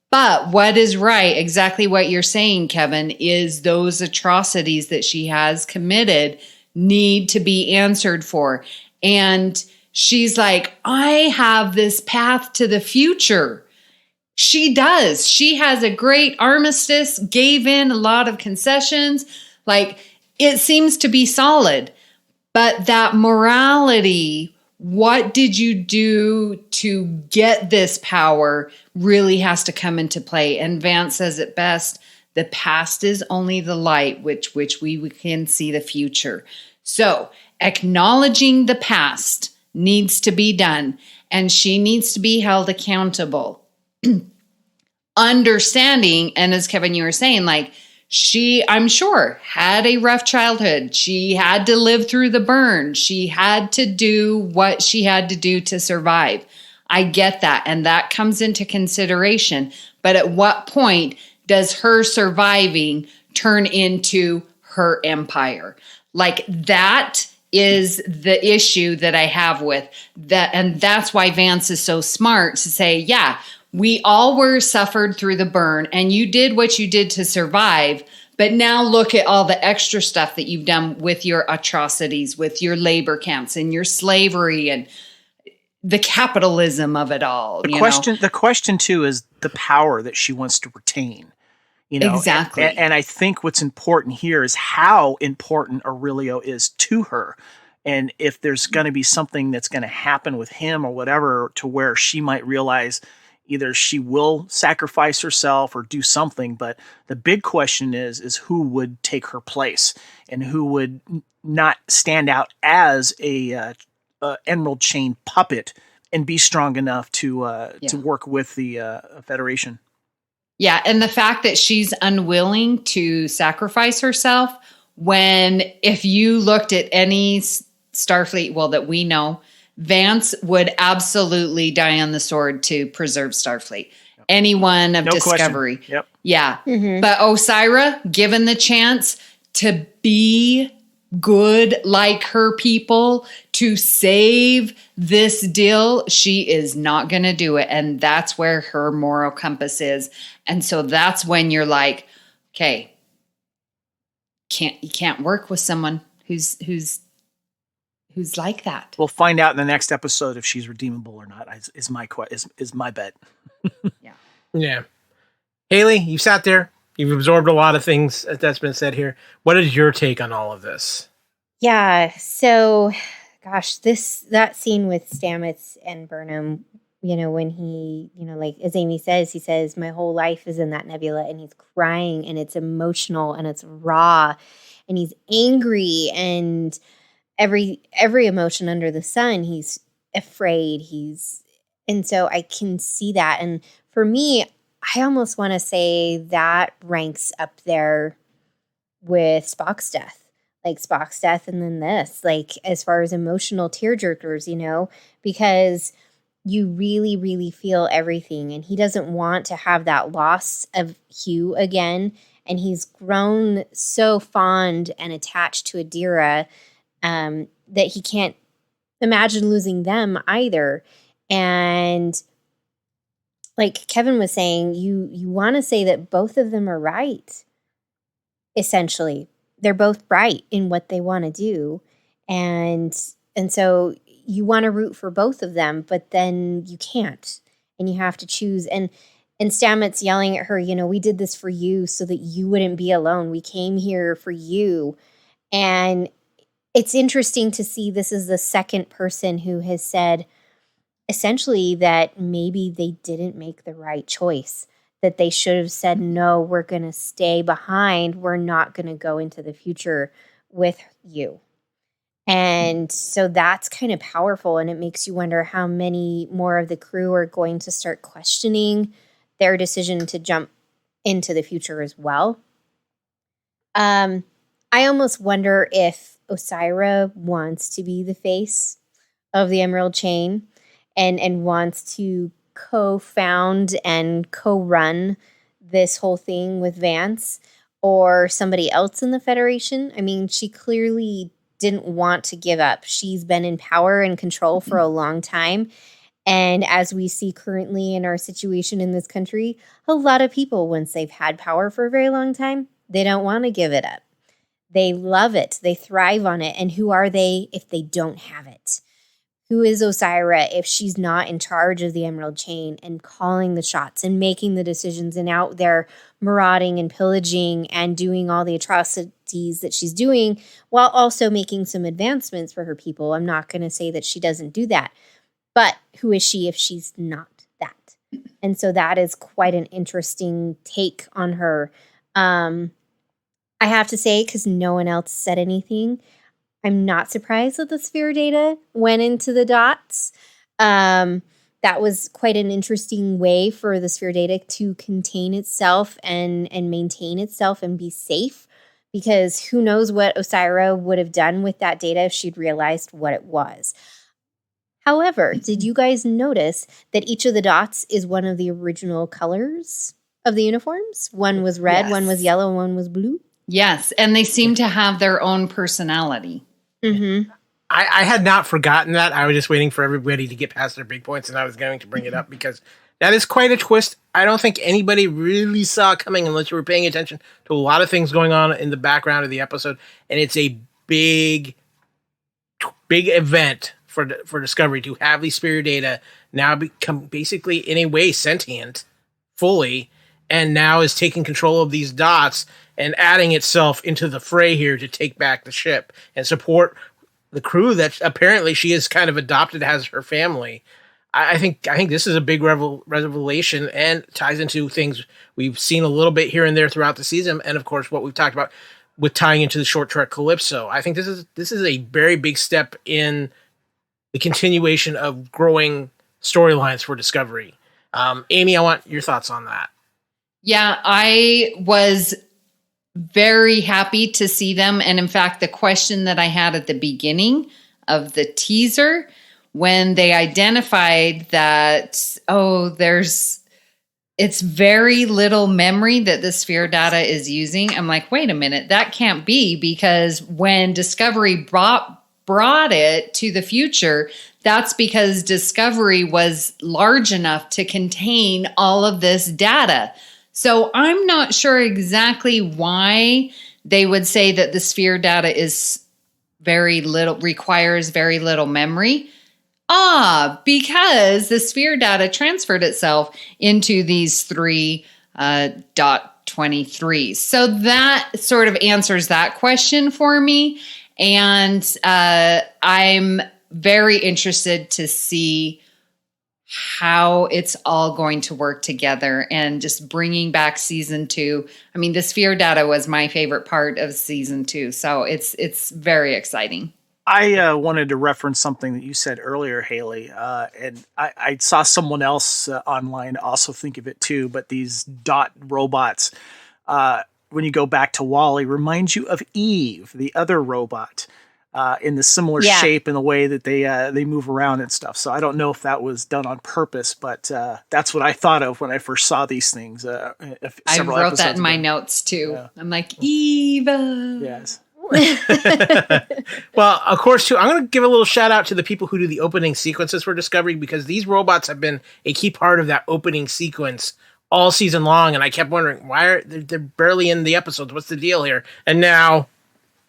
Speaker 2: But what is right, exactly what you're saying, Kevin, is those atrocities that she has committed need to be answered for. And she's like, I have this path to the future. She does. She has a great armistice, gave in a lot of concessions. Like, it seems to be solid. But that morality, what did you do to get this power, really has to come into play. And Vance says it best, the past is only the light which we can see the future. So acknowledging the past needs to be done, and she needs to be held accountable. Understanding, and as Kevin, you were saying, like, she, I'm sure, had a rough childhood. She had to live through the burn. She had to do what she had to do to survive. I get that, and that comes into consideration. But at what point does her surviving turn into her empire? Like, that is the issue that I have with that. And that's why Vance is so smart to say, yeah, we all were suffered through the burn, and you did what you did to survive, But now look at all the extra stuff that you've done with your atrocities, with your labor camps and your slavery and the capitalism of it all.
Speaker 4: The question too is the power that she wants to retain.
Speaker 2: Exactly.
Speaker 4: And I think what's important here is how important Aurelio is to her. And if there's going to be something that's going to happen with him or whatever, to where she might realize either she will sacrifice herself or do something. But the big question is who would take her place and who would not stand out as a Emerald Chain puppet and be strong enough to work with the Federation.
Speaker 2: Yeah, and the fact that she's unwilling to sacrifice herself when, if you looked at any Starfleet, well, that we know, Vance would absolutely die on the sword to preserve Starfleet. Yep. Anyone of Discovery.
Speaker 4: Question. Yep.
Speaker 2: Yeah. Mm-hmm. But Osyraa, given the chance to be good like her people, to save this deal, she is not going to do it. And that's where her moral compass is. And so that's when you're like, okay, you can't work with someone who's like that.
Speaker 4: We'll find out in the next episode if she's redeemable or not. Is my bet.
Speaker 1: Yeah. Hayley, you've sat there. You've absorbed a lot of things that's been said here. What is your take on all of this?
Speaker 3: Yeah. So, gosh, that scene with Stamets and Burnham, when he, like as Amy says, he says, my whole life is in that nebula, and he's crying, and it's emotional, and it's raw, and he's angry, and every emotion under the sun. He's afraid. And so I can see that. And for me, I almost want to say that ranks up there with Spock's death. Like Spock's death and then this, like as far as emotional tearjerkers, because you really, really feel everything. And he doesn't want to have that loss of Hugh again. And he's grown so fond and attached to Adira that he can't imagine losing them either. And like Kevin was saying, you want to say that both of them are right, essentially. They're both right in what they want to do. And so you want to root for both of them, but then you can't. And you have to choose. And Stamets yelling at her, we did this for you so that you wouldn't be alone. We came here for you. And it's interesting to see this is the second person who has said essentially that maybe they didn't make the right choice. That they should have said, no, we're going to stay behind. We're not going to go into the future with you. And so that's kind of powerful. And it makes you wonder how many more of the crew are going to start questioning their decision to jump into the future as well. I almost wonder if Osyraa wants to be the face of the Emerald Chain and wants to co-found and co-run this whole thing with Vance or somebody else in the Federation. I mean, she clearly didn't want to give up. She's been in power and control for a long time. And as we see currently in our situation in this country, a lot of people, once they've had power for a very long time, they don't want to give it up. They love it. They thrive on it. And who are they if they don't have it? Who is Osyraa if she's not in charge of the Emerald Chain and calling the shots and making the decisions and out there marauding and pillaging and doing all the atrocities that she's doing while also making some advancements for her people? I'm not going to say that she doesn't do that. But who is she if she's not that? And so that is quite an interesting take on her. I have to say, because no one else said anything, I'm not surprised that the sphere data went into the dots. That was quite an interesting way for the sphere data to contain itself and maintain itself and be safe, because who knows what Osyraa would have done with that data if she'd realized what it was. However, did you guys notice that each of the dots is one of the original colors of the uniforms? One was red, yes. One was yellow, and one was blue.
Speaker 2: Yes, and they seem to have their own personality.
Speaker 3: Mm-hmm.
Speaker 1: I had not forgotten that. I was just waiting for everybody to get past their big points, and I was going to bring it up because That is quite a twist. I don't think anybody really saw it coming unless you were paying attention to a lot of things going on in the background of the episode. And it's a big event for Discovery to have these Sphere data now become basically in a way sentient fully, and now is taking control of these dots and adding itself into the fray here to take back the ship and support the crew that apparently she has kind of adopted as her family. I think this is a big revelation and ties into things we've seen a little bit here and there throughout the season, and of course what we've talked about with tying into the short trek Calypso. I think this is a very big step in the continuation of growing storylines for Discovery. Amy, I want your thoughts on that.
Speaker 2: Yeah, I was very happy to see them. And in fact, the question that I had at the beginning of the teaser, when they identified that, it's very little memory that the Sphere data is using. I'm like, wait a minute, that can't be, because when Discovery brought it to the future, that's because Discovery was large enough to contain all of this data. So I'm not sure exactly why they would say that the Sphere data is requires very little memory. Because the Sphere data transferred itself into these 3.23. So that sort of answers that question for me. And I'm very interested to see how it's all going to work together, and just bringing back season 2. I mean, the Sphere data was my favorite part of season 2. So it's very exciting.
Speaker 4: I wanted to reference something that you said earlier, Hayley, and I saw someone else online also think of it too, but these dot robots, when you go back to Wall-E, remind you of Eve, the other robot, in the similar shape and the way that they move around and stuff. So I don't know if that was done on purpose, but that's what I thought of when I first saw these things.
Speaker 2: I wrote that in my notes too. Yeah. I'm like, Eva.
Speaker 4: Yes.
Speaker 1: Well, of course, too, I'm going to give a little shout out to the people who do the opening sequences for Discovery, because these robots have been a key part of that opening sequence all season long, and I kept wondering why they're barely in the episodes. What's the deal here? And now,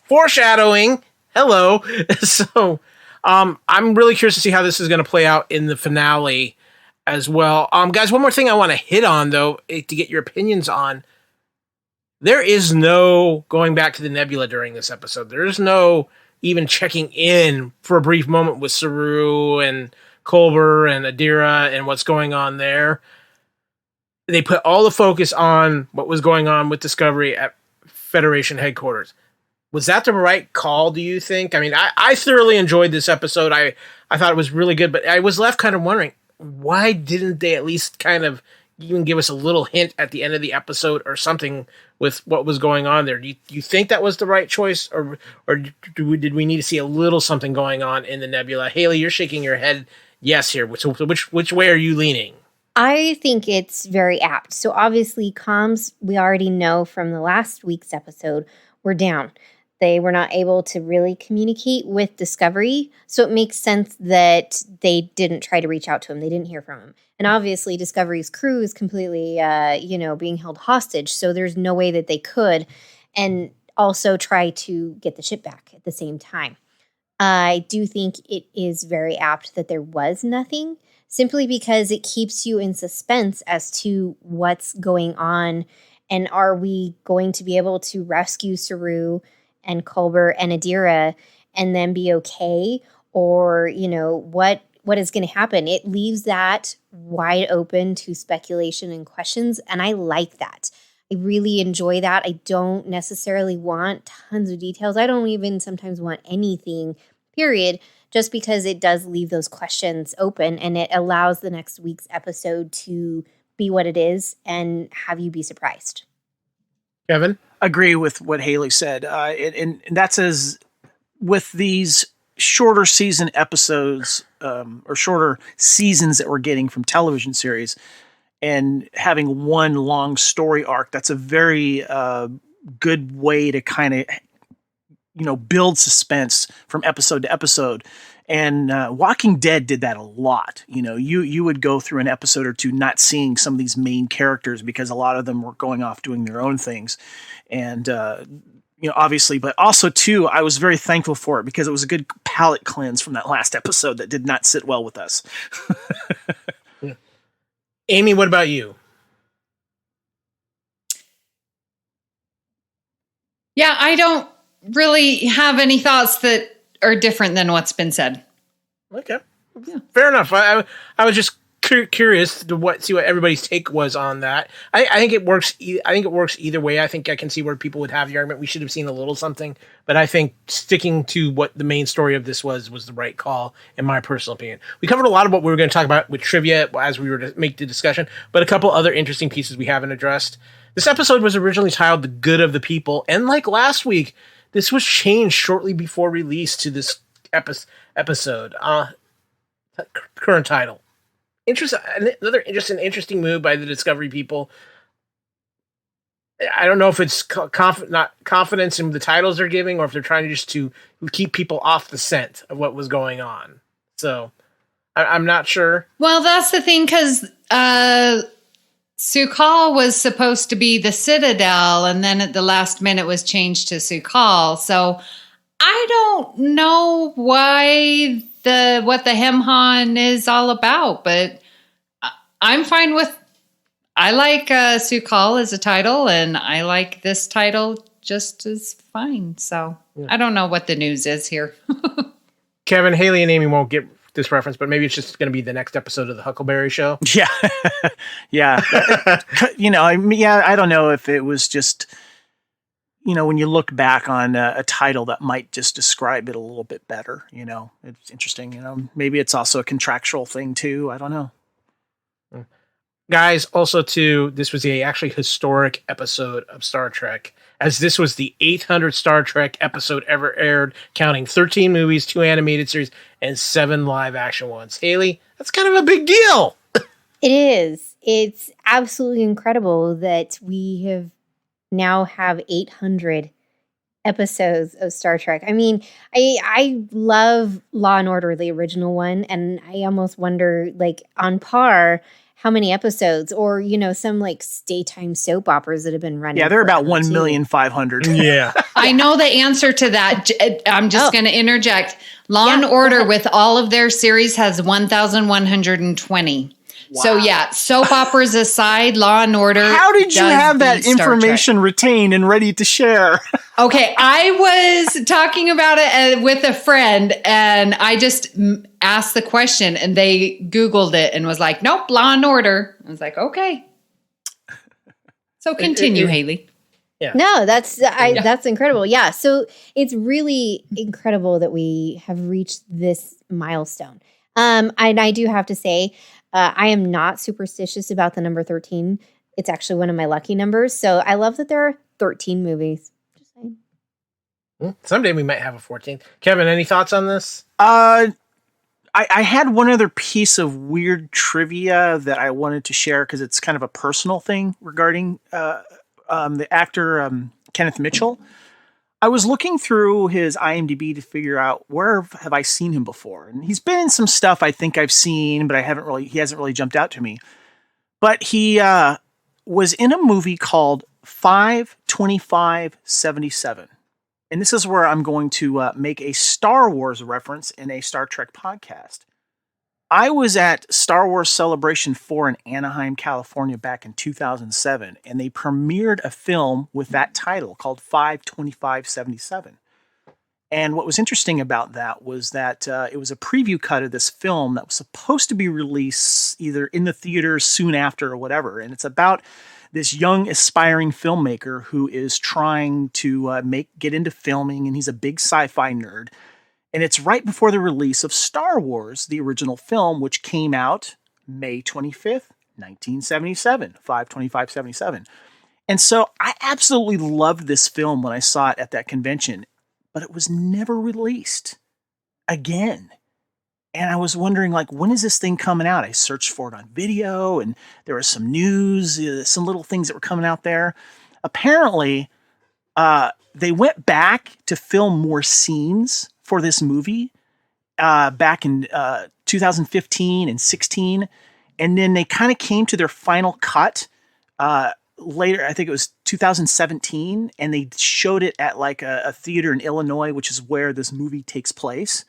Speaker 1: foreshadowing. Hello. So, I'm really curious to see how this is going to play out in the finale as well. Guys, one more thing I want to hit on though, to get your opinions on. There is no going back to the nebula during this episode. There is no even checking in for a brief moment with Saru and Culber and Adira and what's going on there. They put all the focus on what was going on with Discovery at Federation headquarters. Was that the right call, do you think? I mean, I thoroughly enjoyed this episode. I thought it was really good, but I was left kind of wondering, why didn't they at least kind of even give us a little hint at the end of the episode or something with what was going on there? Do you think that was the right choice, or did we need to see a little something going on in the nebula? Hayley, you're shaking your head yes here. Which way are you leaning?
Speaker 3: I think it's very apt. So obviously comms, we already know from the last week's episode, were down. They were not able to really communicate with Discovery. So it makes sense that they didn't try to reach out to him. They didn't hear from him. And obviously Discovery's crew is completely, being held hostage. So there's no way that they could. And also try to get the ship back at the same time. I do think it is very apt that there was nothing, simply because it keeps you in suspense as to what's going on. And are we going to be able to rescue Saru and Culber and Adira and then be okay? Or, what is going to happen? It leaves that wide open to speculation and questions. And I like that. I really enjoy that. I don't necessarily want tons of details. I don't even sometimes want anything, period, just because it does leave those questions open, and it allows the next week's episode to be what it is and have you be surprised.
Speaker 1: Kevin?
Speaker 4: Agree with what Hayley said. And that's as with these shorter season episodes or shorter seasons that we're getting from television series and having one long story arc, that's a very good way to kind of build suspense from episode to episode. And Walking Dead did that a lot. You would go through an episode or two not seeing some of these main characters because a lot of them were going off doing their own things. And, obviously, but also, too, I was very thankful for it because it was a good palate cleanse from that last episode that did not sit well with us.
Speaker 1: Yeah. Amy, what about you?
Speaker 2: Yeah, I don't really have any thoughts that are different than what's been said.
Speaker 1: Okay. Yeah. Fair enough. I was just curious to see what everybody's take was on that. I think it works. I think it works either way. I think I can see where people would have the argument we should have seen a little something, but I think sticking to what the main story of this was the right call, in my personal opinion. We covered a lot of what we were going to talk about with trivia as we were to make the discussion, but a couple other interesting pieces we haven't addressed. This episode was originally titled "The Good of the People," and like last week, this was changed shortly before release to this episode. Current title. Another interesting move by the Discovery people. I don't know if it's not confidence in the titles they're giving, or if they're trying just to keep people off the scent of what was going on. So I'm not sure.
Speaker 2: Well, that's the thing, because Su'Kal was supposed to be the Citadel, and then at the last minute was changed to Su'Kal. So I don't know why what the Hemhan is all about, but I'm fine with. I like Su'Kal as a title, and I like this title just as fine. So yeah. I don't know what the news is here.
Speaker 1: Kevin, Hayley, and Amy won't get this reference, but maybe it's just going to be the next episode of the Huckleberry Show.
Speaker 4: Yeah. Yeah. I don't know if it was just, when you look back on a title that might just describe it a little bit better, it's interesting, maybe it's also a contractual thing too. I don't know.
Speaker 1: Guys, also too, this was a actually historic episode of Star Trek, as this was the 800th Star Trek episode ever aired, counting 13 movies, 2 animated series, and 7 live-action ones. Hayley, that's kind of a big deal.
Speaker 3: It is. It's absolutely incredible that we now have 800 episodes of Star Trek. I mean, I love Law and Order, the original one, and I almost wonder, on par, how many episodes, or some daytime soap operas that have been running.
Speaker 4: Yeah, they're about 1,500,000.
Speaker 1: Yeah.
Speaker 2: I know the answer to that. I'm just going to interject. Law and Order with all of their series has 1,120. Wow. So yeah, soap operas aside, Law and Order.
Speaker 4: How did you have that information retained and ready to share?
Speaker 2: Okay, I was talking about it with a friend, and I just asked the question, and they Googled it and was like, "Nope, Law and Order." I was like, "Okay." So continue, Hayley.
Speaker 3: Yeah. No, that's incredible. Yeah, so it's really incredible that we have reached this milestone. And I do have to say, I am not superstitious about the number 13. It's actually one of my lucky numbers. So I love that there are 13 movies. Just saying.
Speaker 1: Someday we might have a 14th. Kevin, any thoughts on this?
Speaker 4: I had one other piece of weird trivia that I wanted to share because it's kind of a personal thing regarding the actor Kenneth Mitchell. I was looking through his IMDb to figure out where have I seen him before. And he's been in some stuff I think I've seen, but he hasn't really jumped out to me. But he was in a movie called 5/25/77. And this is where I'm going to make a Star Wars reference in a Star Trek podcast. I was at Star Wars Celebration 4 in Anaheim, California back in 2007, and they premiered a film with that title called 5/25/77. And what was interesting about that was that it was a preview cut of this film that was supposed to be released either in the theaters soon after or whatever. And it's about this young aspiring filmmaker who is trying to get into filming, and he's a big sci-fi nerd. And it's right before the release of Star Wars, the original film, which came out May 25th, 1977, 5/25/77. And so I absolutely loved this film when I saw it at that convention, but it was never released again. And I was wondering, when is this thing coming out? I searched for it on video, and there was some news, some little things that were coming out there. Apparently, they went back to film more scenes for this movie back in 2015 and 16. And then they kind of came to their final cut later. I think it was 2017. And they showed it at like a theater in Illinois, which is where this movie takes place.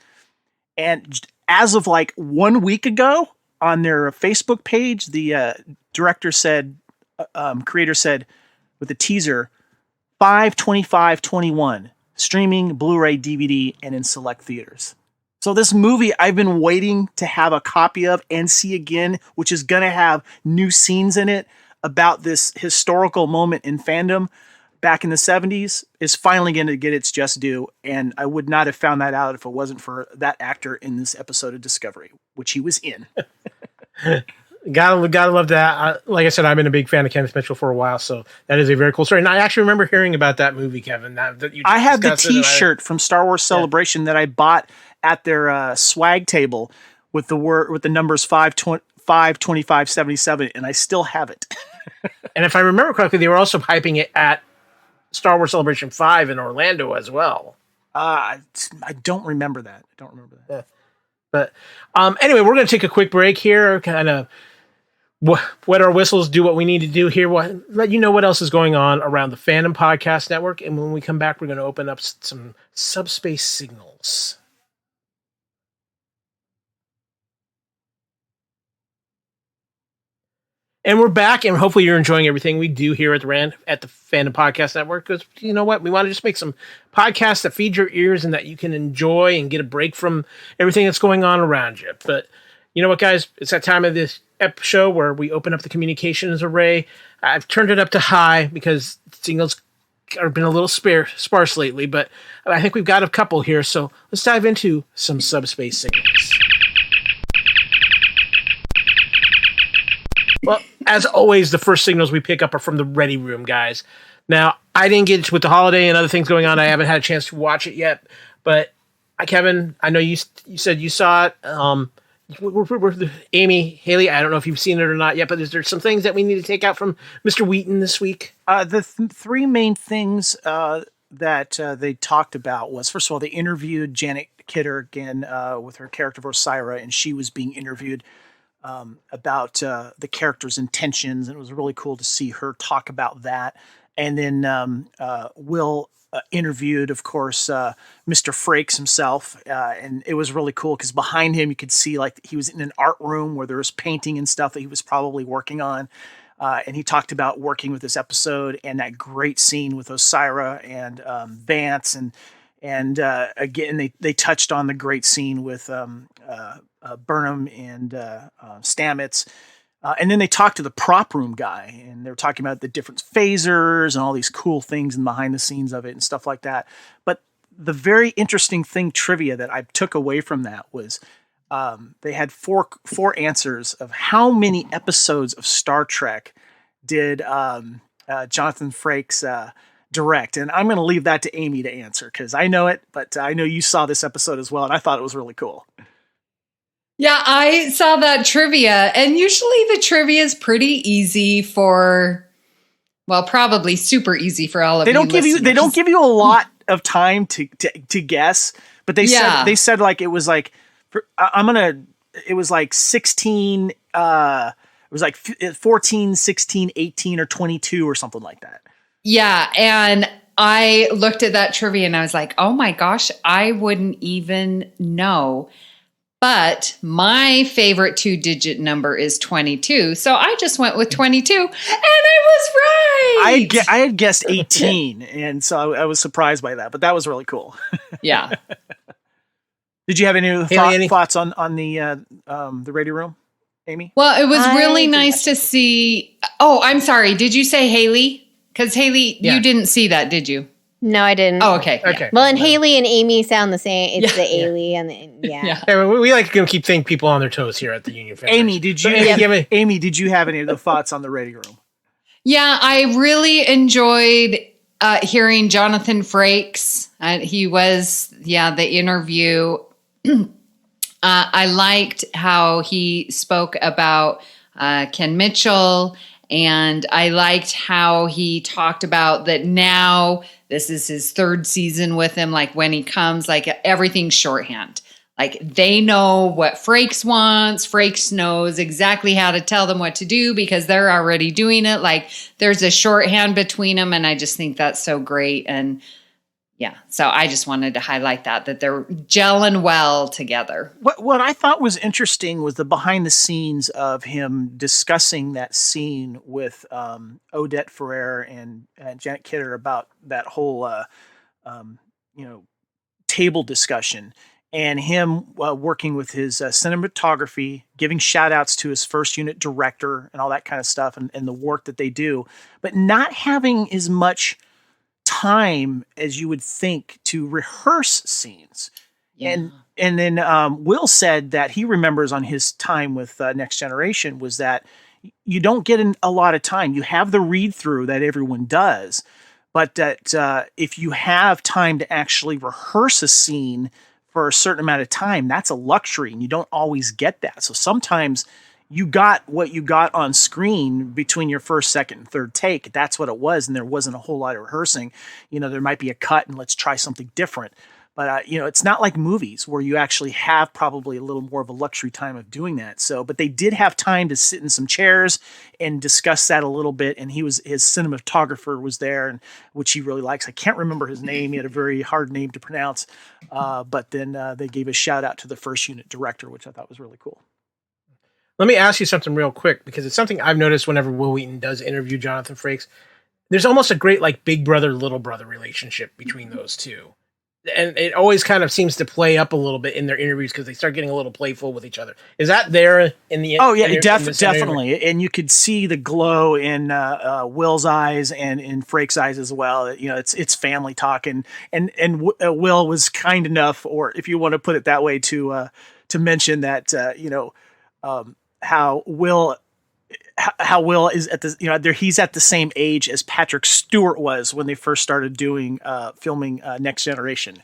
Speaker 4: And as of like 1 week ago on their Facebook page, the director said, creator said with the teaser, 5/25/21, streaming, Blu-ray, DVD, and in select theaters. So this movie I've been waiting to have a copy of and see again, which is going to have new scenes in it about this historical moment in fandom back in the 70s, is finally going to get its just due. And I would not have found that out if it wasn't for that actor in this episode of Discovery, which he was in.
Speaker 1: Gotta love that. Like I said, I've been a big fan of Kenneth Mitchell for a while, so that is a very cool story. And I actually remember hearing about that movie, Kevin.
Speaker 4: I have the T-shirt from Star Wars Celebration that I bought at their swag table with the numbers 5/25/77, and I still have it.
Speaker 1: And if I remember correctly, they were also hyping it at Star Wars Celebration 5 in Orlando as well.
Speaker 4: I don't remember that.
Speaker 1: Yeah. But anyway, we're going to take a quick break here, kind of wet our whistles, do what we need to do here, let you know what else is going on around the Fandom Podcast Network. And when we come back, we're going to open up some subspace signals. And we're back, and hopefully you're enjoying everything we do here at the Fandom Podcast Network, because you know what? We want to just make some podcasts that feed your ears and that you can enjoy and get a break from everything that's going on around you. But you know what, guys? It's that time of this show where we open up the communications array. I've turned it up to high because signals have been a little sparse lately, but I think we've got a couple here. So let's dive into some subspace signals. Well, as always, the first signals we pick up are from the Ready Room, guys. Now, I didn't get it with the holiday and other things going on. I haven't had a chance to watch it yet. But, Kevin, I know you said you saw it. Amy, Hayley, I don't know if you've seen it or not yet, but is there some things that we need to take out from Mr. Wheaton this week?
Speaker 4: The three main things that they talked about was, first of all, they interviewed Janet Kidder again with her character of Osyraa, and she was being interviewed about the character's intentions, and it was really cool to see her talk about that. And then Will interviewed, of course, Mr. Frakes himself, and it was really cool because behind him you could see like he was in an art room where there was painting and stuff that he was probably working on. And he talked about working with this episode and that great scene with Osyraa and Vance, and again they touched on the great scene with Burnham and Stamets. And then they talked to the prop room guy, and they were talking about the different phasers and all these cool things and behind the scenes of it and stuff like that. But the very interesting thing, trivia, that I took away from that was they had four answers of how many episodes of Star Trek did Jonathan Frakes direct. And I'm going to leave that to Amy to answer because I know it, but I know you saw this episode as well, and I thought it was really cool.
Speaker 2: Yeah, I saw that trivia, and usually the trivia is pretty easy probably super easy for all of you.
Speaker 4: They don't give you a lot of time to guess, but they said like it was like it was like 16 it was like 14, 16, 18 or 22 or something like that.
Speaker 2: Yeah, and I looked at that trivia and I was like, "Oh my gosh, I wouldn't even know." But my favorite 2-digit number is 22. So I just went with 22 and I was right.
Speaker 4: I had guessed 18. And so I was surprised by that, but that was really cool.
Speaker 2: Yeah.
Speaker 4: Did you have any thoughts on the Radio Room, Amy?
Speaker 2: Well, it was really nice to see. Oh, I'm sorry. Did you say Hayley? Because Hayley, you didn't see that, did you?
Speaker 3: No, I didn't.
Speaker 2: Oh, okay.
Speaker 3: Okay. Yeah. Well, and Hayley and Amy sound the same. It's the Ailey and
Speaker 1: we like to keep people on their toes here at the Union Federation.
Speaker 4: Amy, did you have any of the thoughts on the Radio Room?
Speaker 2: Yeah, I really enjoyed hearing Jonathan Frakes. He was, the interview. I liked how he spoke about Ken Mitchell, and I liked how he talked about that now this is his third season with him. Like when he comes, like everything's shorthand. Like they know what Frakes wants. Frakes knows exactly how to tell them what to do because they're already doing it. Like there's a shorthand between them. And I just think that's so great. And yeah, so I just wanted to highlight that they're gelling well together.
Speaker 4: What I thought was interesting was the behind the scenes of him discussing that scene with Odette Ferrer and Janet Kidder about that whole table discussion, and him working with his cinematography, giving shout outs to his first unit director and all that kind of stuff, and the work that they do, but not having as much time as you would think to rehearse scenes. Yeah. And then Will said that he remembers on his time with Next Generation was that you don't get a lot of time. You have the read through that everyone does, but that if you have time to actually rehearse a scene for a certain amount of time, that's a luxury, and you don't always get that. So sometimes you got what you got on screen between your first, second, and third take. That's what it was, and there wasn't a whole lot of rehearsing. There might be a cut, and let's try something different. But it's not like movies where you actually have probably a little more of a luxury time of doing that. So, but they did have time to sit in some chairs and discuss that a little bit. And his cinematographer was there, and which he really likes. I can't remember his name; he had a very hard name to pronounce. But then they gave a shout out to the first unit director, which I thought was really cool.
Speaker 1: Let me ask you something real quick, because it's something I've noticed whenever Will Wheaton does interview Jonathan Frakes. There's almost a great like big brother, little brother relationship between those two. And it always kind of seems to play up a little bit in their interviews because they start getting a little playful with each other. Is that there in the?
Speaker 4: Oh yeah, definitely. And you could see the glow in Will's eyes and in Frakes' eyes as well. It's family talk, and Will was kind enough, or if you want to put it that way, to mention that how Will is at the he's at the same age as Patrick Stewart was when they first started doing filming Next Generation.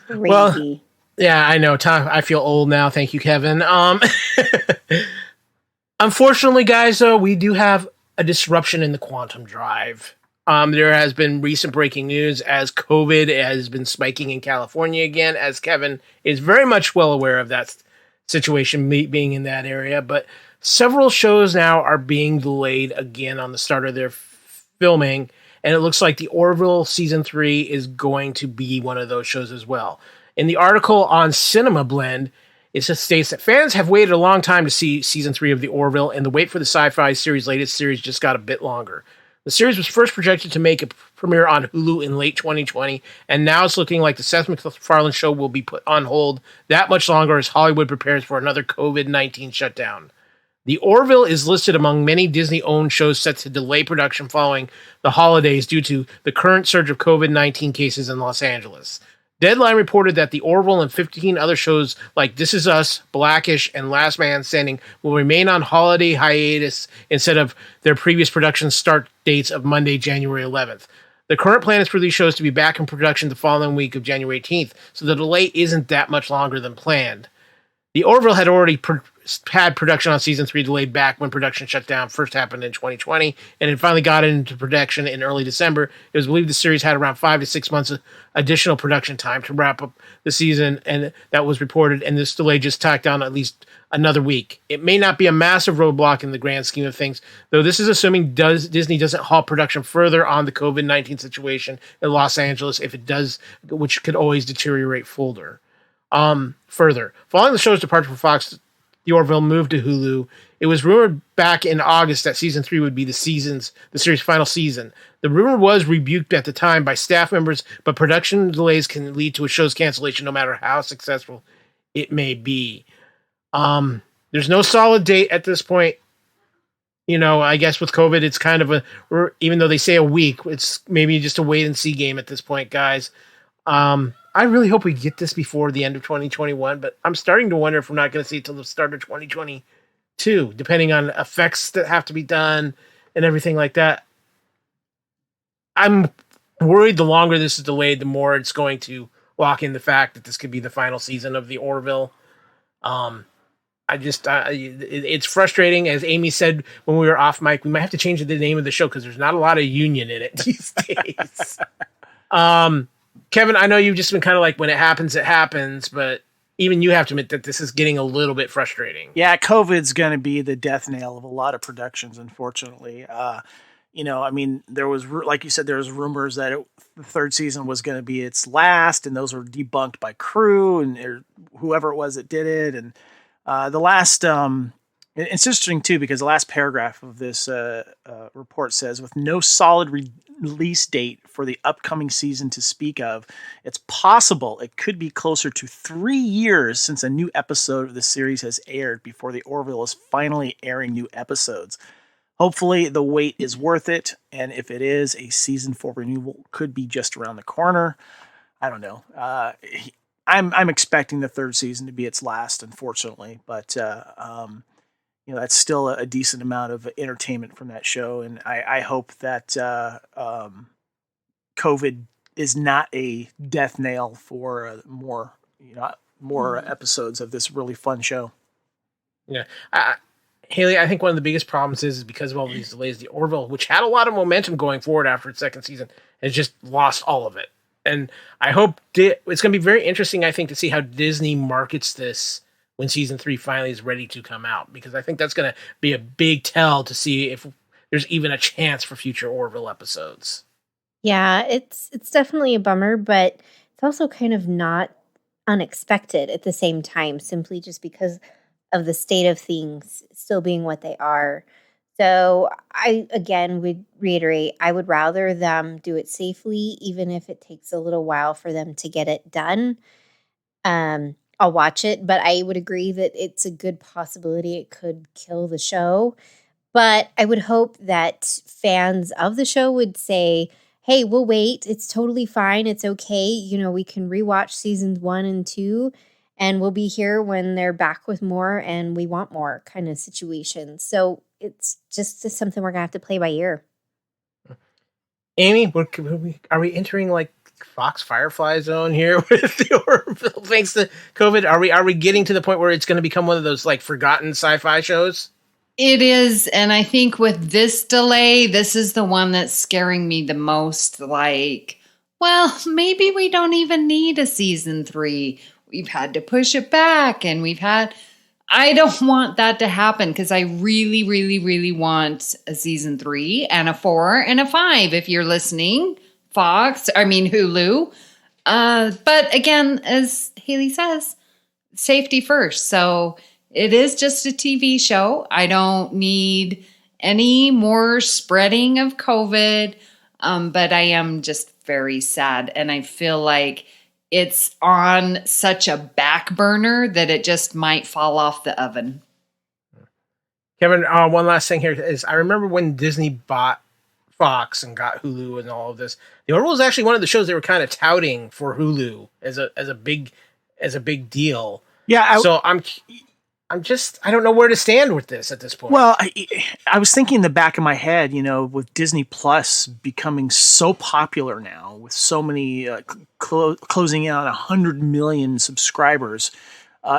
Speaker 1: Well, yeah, I know. Tom, I feel old now. Thank you, Kevin. Unfortunately, guys, though, we do have a disruption in the quantum drive. There has been recent breaking news as COVID has been spiking in California again, as Kevin is very much well aware of that situation being in that area. But several shows now are being delayed again on the start of their filming, and it looks like the Orville season 3 is going to be one of those shows as well. In the article on Cinema Blend, it states that fans have waited a long time to see season 3 of the Orville, and the wait for the sci-fi series' latest series just got a bit longer. The series was first projected to make a premiere on Hulu in late 2020, and now it's looking like the Seth MacFarlane show will be put on hold that much longer as Hollywood prepares for another COVID-19 shutdown. The Orville is listed among many Disney-owned shows set to delay production following the holidays due to the current surge of COVID-19 cases in Los Angeles. Deadline reported that the Orville and 15 other shows like This Is Us, Blackish, and Last Man Standing will remain on holiday hiatus instead of their previous production start dates of Monday, January 11th. The current plan is for these shows to be back in production the following week of January 18th, so the delay isn't that much longer than planned. The Orville had already had production on season 3 delayed back when production shutdown first happened in 2020, and it finally got into production in early December. It was believed the series had around 5 to 6 months of additional production time to wrap up the season, and that was reported, and this delay just tacked on at least another week. It may not be a massive roadblock in the grand scheme of things, though this is assuming Disney doesn't halt production further on the COVID-19 situation in Los Angeles. If it does, which could always deteriorate further. Following the show's departure from Fox, the Orville moved to Hulu. It was rumored back in August that season 3 would be the series' final season. The rumor was rebuked at the time by staff members, but production delays can lead to a show's cancellation no matter how successful it may be. There's no solid date at this point. I guess with COVID, it's kind of even though they say a week, it's maybe just a wait and see game at this point, guys. I really hope we get this before the end of 2021, but I'm starting to wonder if we're not going to see it till the start of 2022, depending on effects that have to be done and everything like that. I'm worried the longer this is delayed, the more it's going to lock in the fact that this could be the final season of the Orville. it's frustrating. As Amy said when we were off mic, we might have to change the name of the show because there's not a lot of union in it these days. Kevin, I know you've just been kind of like, when it happens, but even you have to admit that this is getting a little bit frustrating.
Speaker 4: Yeah, COVID's going to be the death nail of a lot of productions, unfortunately. I mean, there was, like you said, there was rumors that the third season was going to be its last, and those were debunked by crew and whoever it was that did it. And the last, it's interesting too, because the last paragraph of this report says, with no solid release date for the upcoming season to speak of, it's possible it could be closer to 3 years since a new episode of the series has aired before the Orville is finally airing new episodes. Hopefully the wait is worth it, and if it is, a season 4 renewal could be just around the corner. I don't know. I'm expecting the third season to be its last, unfortunately, but that's still a decent amount of entertainment from that show, and I hope that COVID is not a death nail for more episodes of this really fun show.
Speaker 1: Yeah. Hayley, I think one of the biggest problems is because of all these delays, the Orville, which had a lot of momentum going forward after its second season, has just lost all of it. And I hope it's going to be very interesting, I think, to see how Disney markets this when season 3 finally is ready to come out, because I think that's going to be a big tell to see if there's even a chance for future Orville episodes.
Speaker 3: Yeah, it's definitely a bummer, but it's also kind of not unexpected at the same time, simply just because of the state of things still being what they are. So I, again, would reiterate, I would rather them do it safely, even if it takes a little while for them to get it done. I'll watch it, but I would agree that it's a good possibility it could kill the show. But I would hope that fans of the show would say, hey, we'll wait. It's totally fine. It's okay. We can rewatch seasons 1 and 2. And we'll be here when they're back with more and we want more kind of situation. So it's just something we're going to have to play by ear.
Speaker 1: Amy, are we entering like Fox Firefly zone here with the Orville thanks to COVID? Are we getting to the point where it's going to become one of those like forgotten sci-fi shows?
Speaker 2: It is. And I think with this delay, this is the one that's scaring me the most. Like, well, maybe we don't even need a season 3. We've had to push it back, and I don't want that to happen, because I really, really, really want a season 3 and a 4 and a 5. If you're listening, Hulu. But again, as Hayley says, safety first. So it is just a TV show. I don't need any more spreading of COVID. But I am just very sad. And I feel like it's on such a back burner that it just might fall off the oven.
Speaker 1: Kevin, one last thing here is, I remember when Disney bought Fox and got Hulu and all of this, the Orville was actually one of the shows they were kind of touting for Hulu as a big deal.
Speaker 4: Yeah.
Speaker 1: So I don't know where to stand with this at this point.
Speaker 4: Well, I was thinking in the back of my head, with Disney Plus becoming so popular now, with so many closing in on 100 million subscribers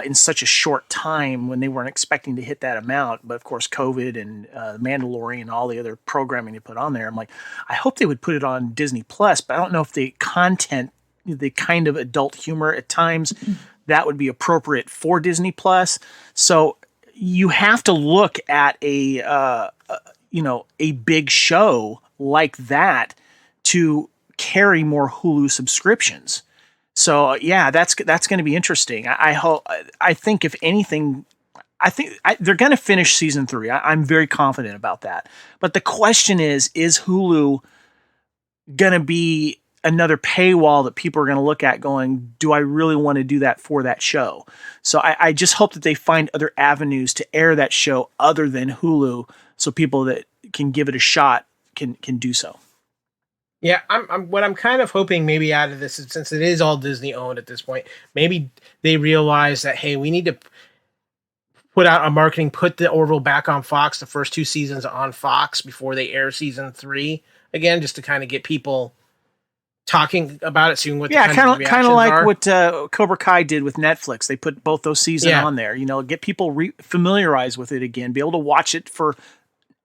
Speaker 4: in such a short time, when they weren't expecting to hit that amount. But of course, COVID and Mandalorian and all the other programming they put on there, I'm like, I hope they would put it on Disney Plus, but I don't know if the content, the kind of adult humor at times, that would be appropriate for Disney Plus. So you have to look at a big show like that to carry more Hulu subscriptions. So yeah, that's going to be interesting. I think if anything, they're going to finish season 3. I'm very confident about that. But the question is Hulu going to be another paywall that people are going to look at going, do I really want to do that for that show? So I just hope that they find other avenues to air that show other than Hulu, so people that can give it a shot can do so.
Speaker 1: Yeah, I'm kind of hoping maybe out of this is, since it is all Disney owned at this point, maybe they realize that, hey, we need to put out a marketing, put the Orville back on Fox, the first 2 seasons on Fox before they air season 3 again, just to kind of get people talking about it, seeing what
Speaker 4: kind of like
Speaker 1: are.
Speaker 4: what Cobra Kai did with Netflix. They put both those seasons on there. Get people familiarized with it again, be able to watch it for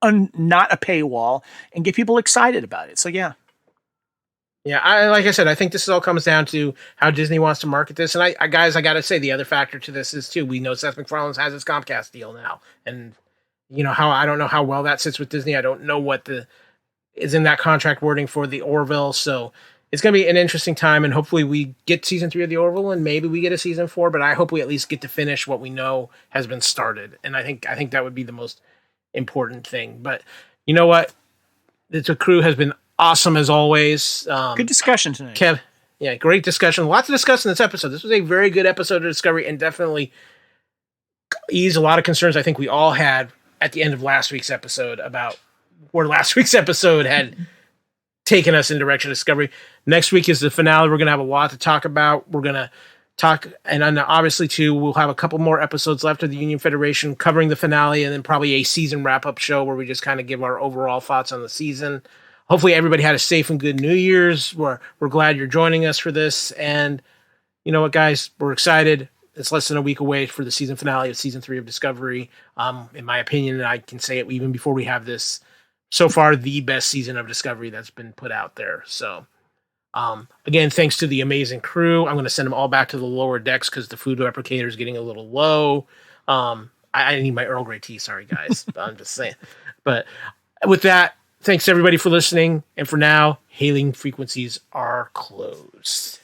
Speaker 4: not a paywall, and get people excited about it. So yeah.
Speaker 1: Yeah, like I said, I think this all comes down to how Disney wants to market this. And I guys, I got to say, the other factor to this is too, we know Seth MacFarlane has his Comcast deal now, and I don't know how well that sits with Disney. I don't know what is in that contract wording for the Orville. So it's going to be an interesting time, and hopefully we get season 3 of the Orville, and maybe we get a season 4. But I hope we at least get to finish what we know has been started, and I think that would be the most important thing. But you know what? The crew has been awesome as always.
Speaker 4: Good discussion tonight,
Speaker 1: Kev. Yeah, great discussion. Lots to discuss in this episode. This was a very good episode of Discovery, and definitely eased a lot of concerns I think we all had at the end of last week's episode about where last week's episode had taken us in direction of Discovery. Next week is the finale. We're going to have a lot to talk about. We're going to talk, and then obviously too, we'll have a couple more episodes left of the Union Federation covering the finale, and then probably a season wrap-up show where we just kind of give our overall thoughts on the season. Hopefully everybody had a safe and good New Year's. We're glad you're joining us for this, and you know what, guys, we're excited. It's less than a week away for the season finale of season 3 of Discovery. In my opinion, and I can say it even before we have this, so far the best season of Discovery that's been put out there. So again, thanks to the amazing crew. I'm going to send them all back to the lower decks because the food replicator is getting a little low. I need my Earl Grey tea. Sorry, guys. I'm just saying. But with that, thanks everybody for listening. And for now, hailing frequencies are closed.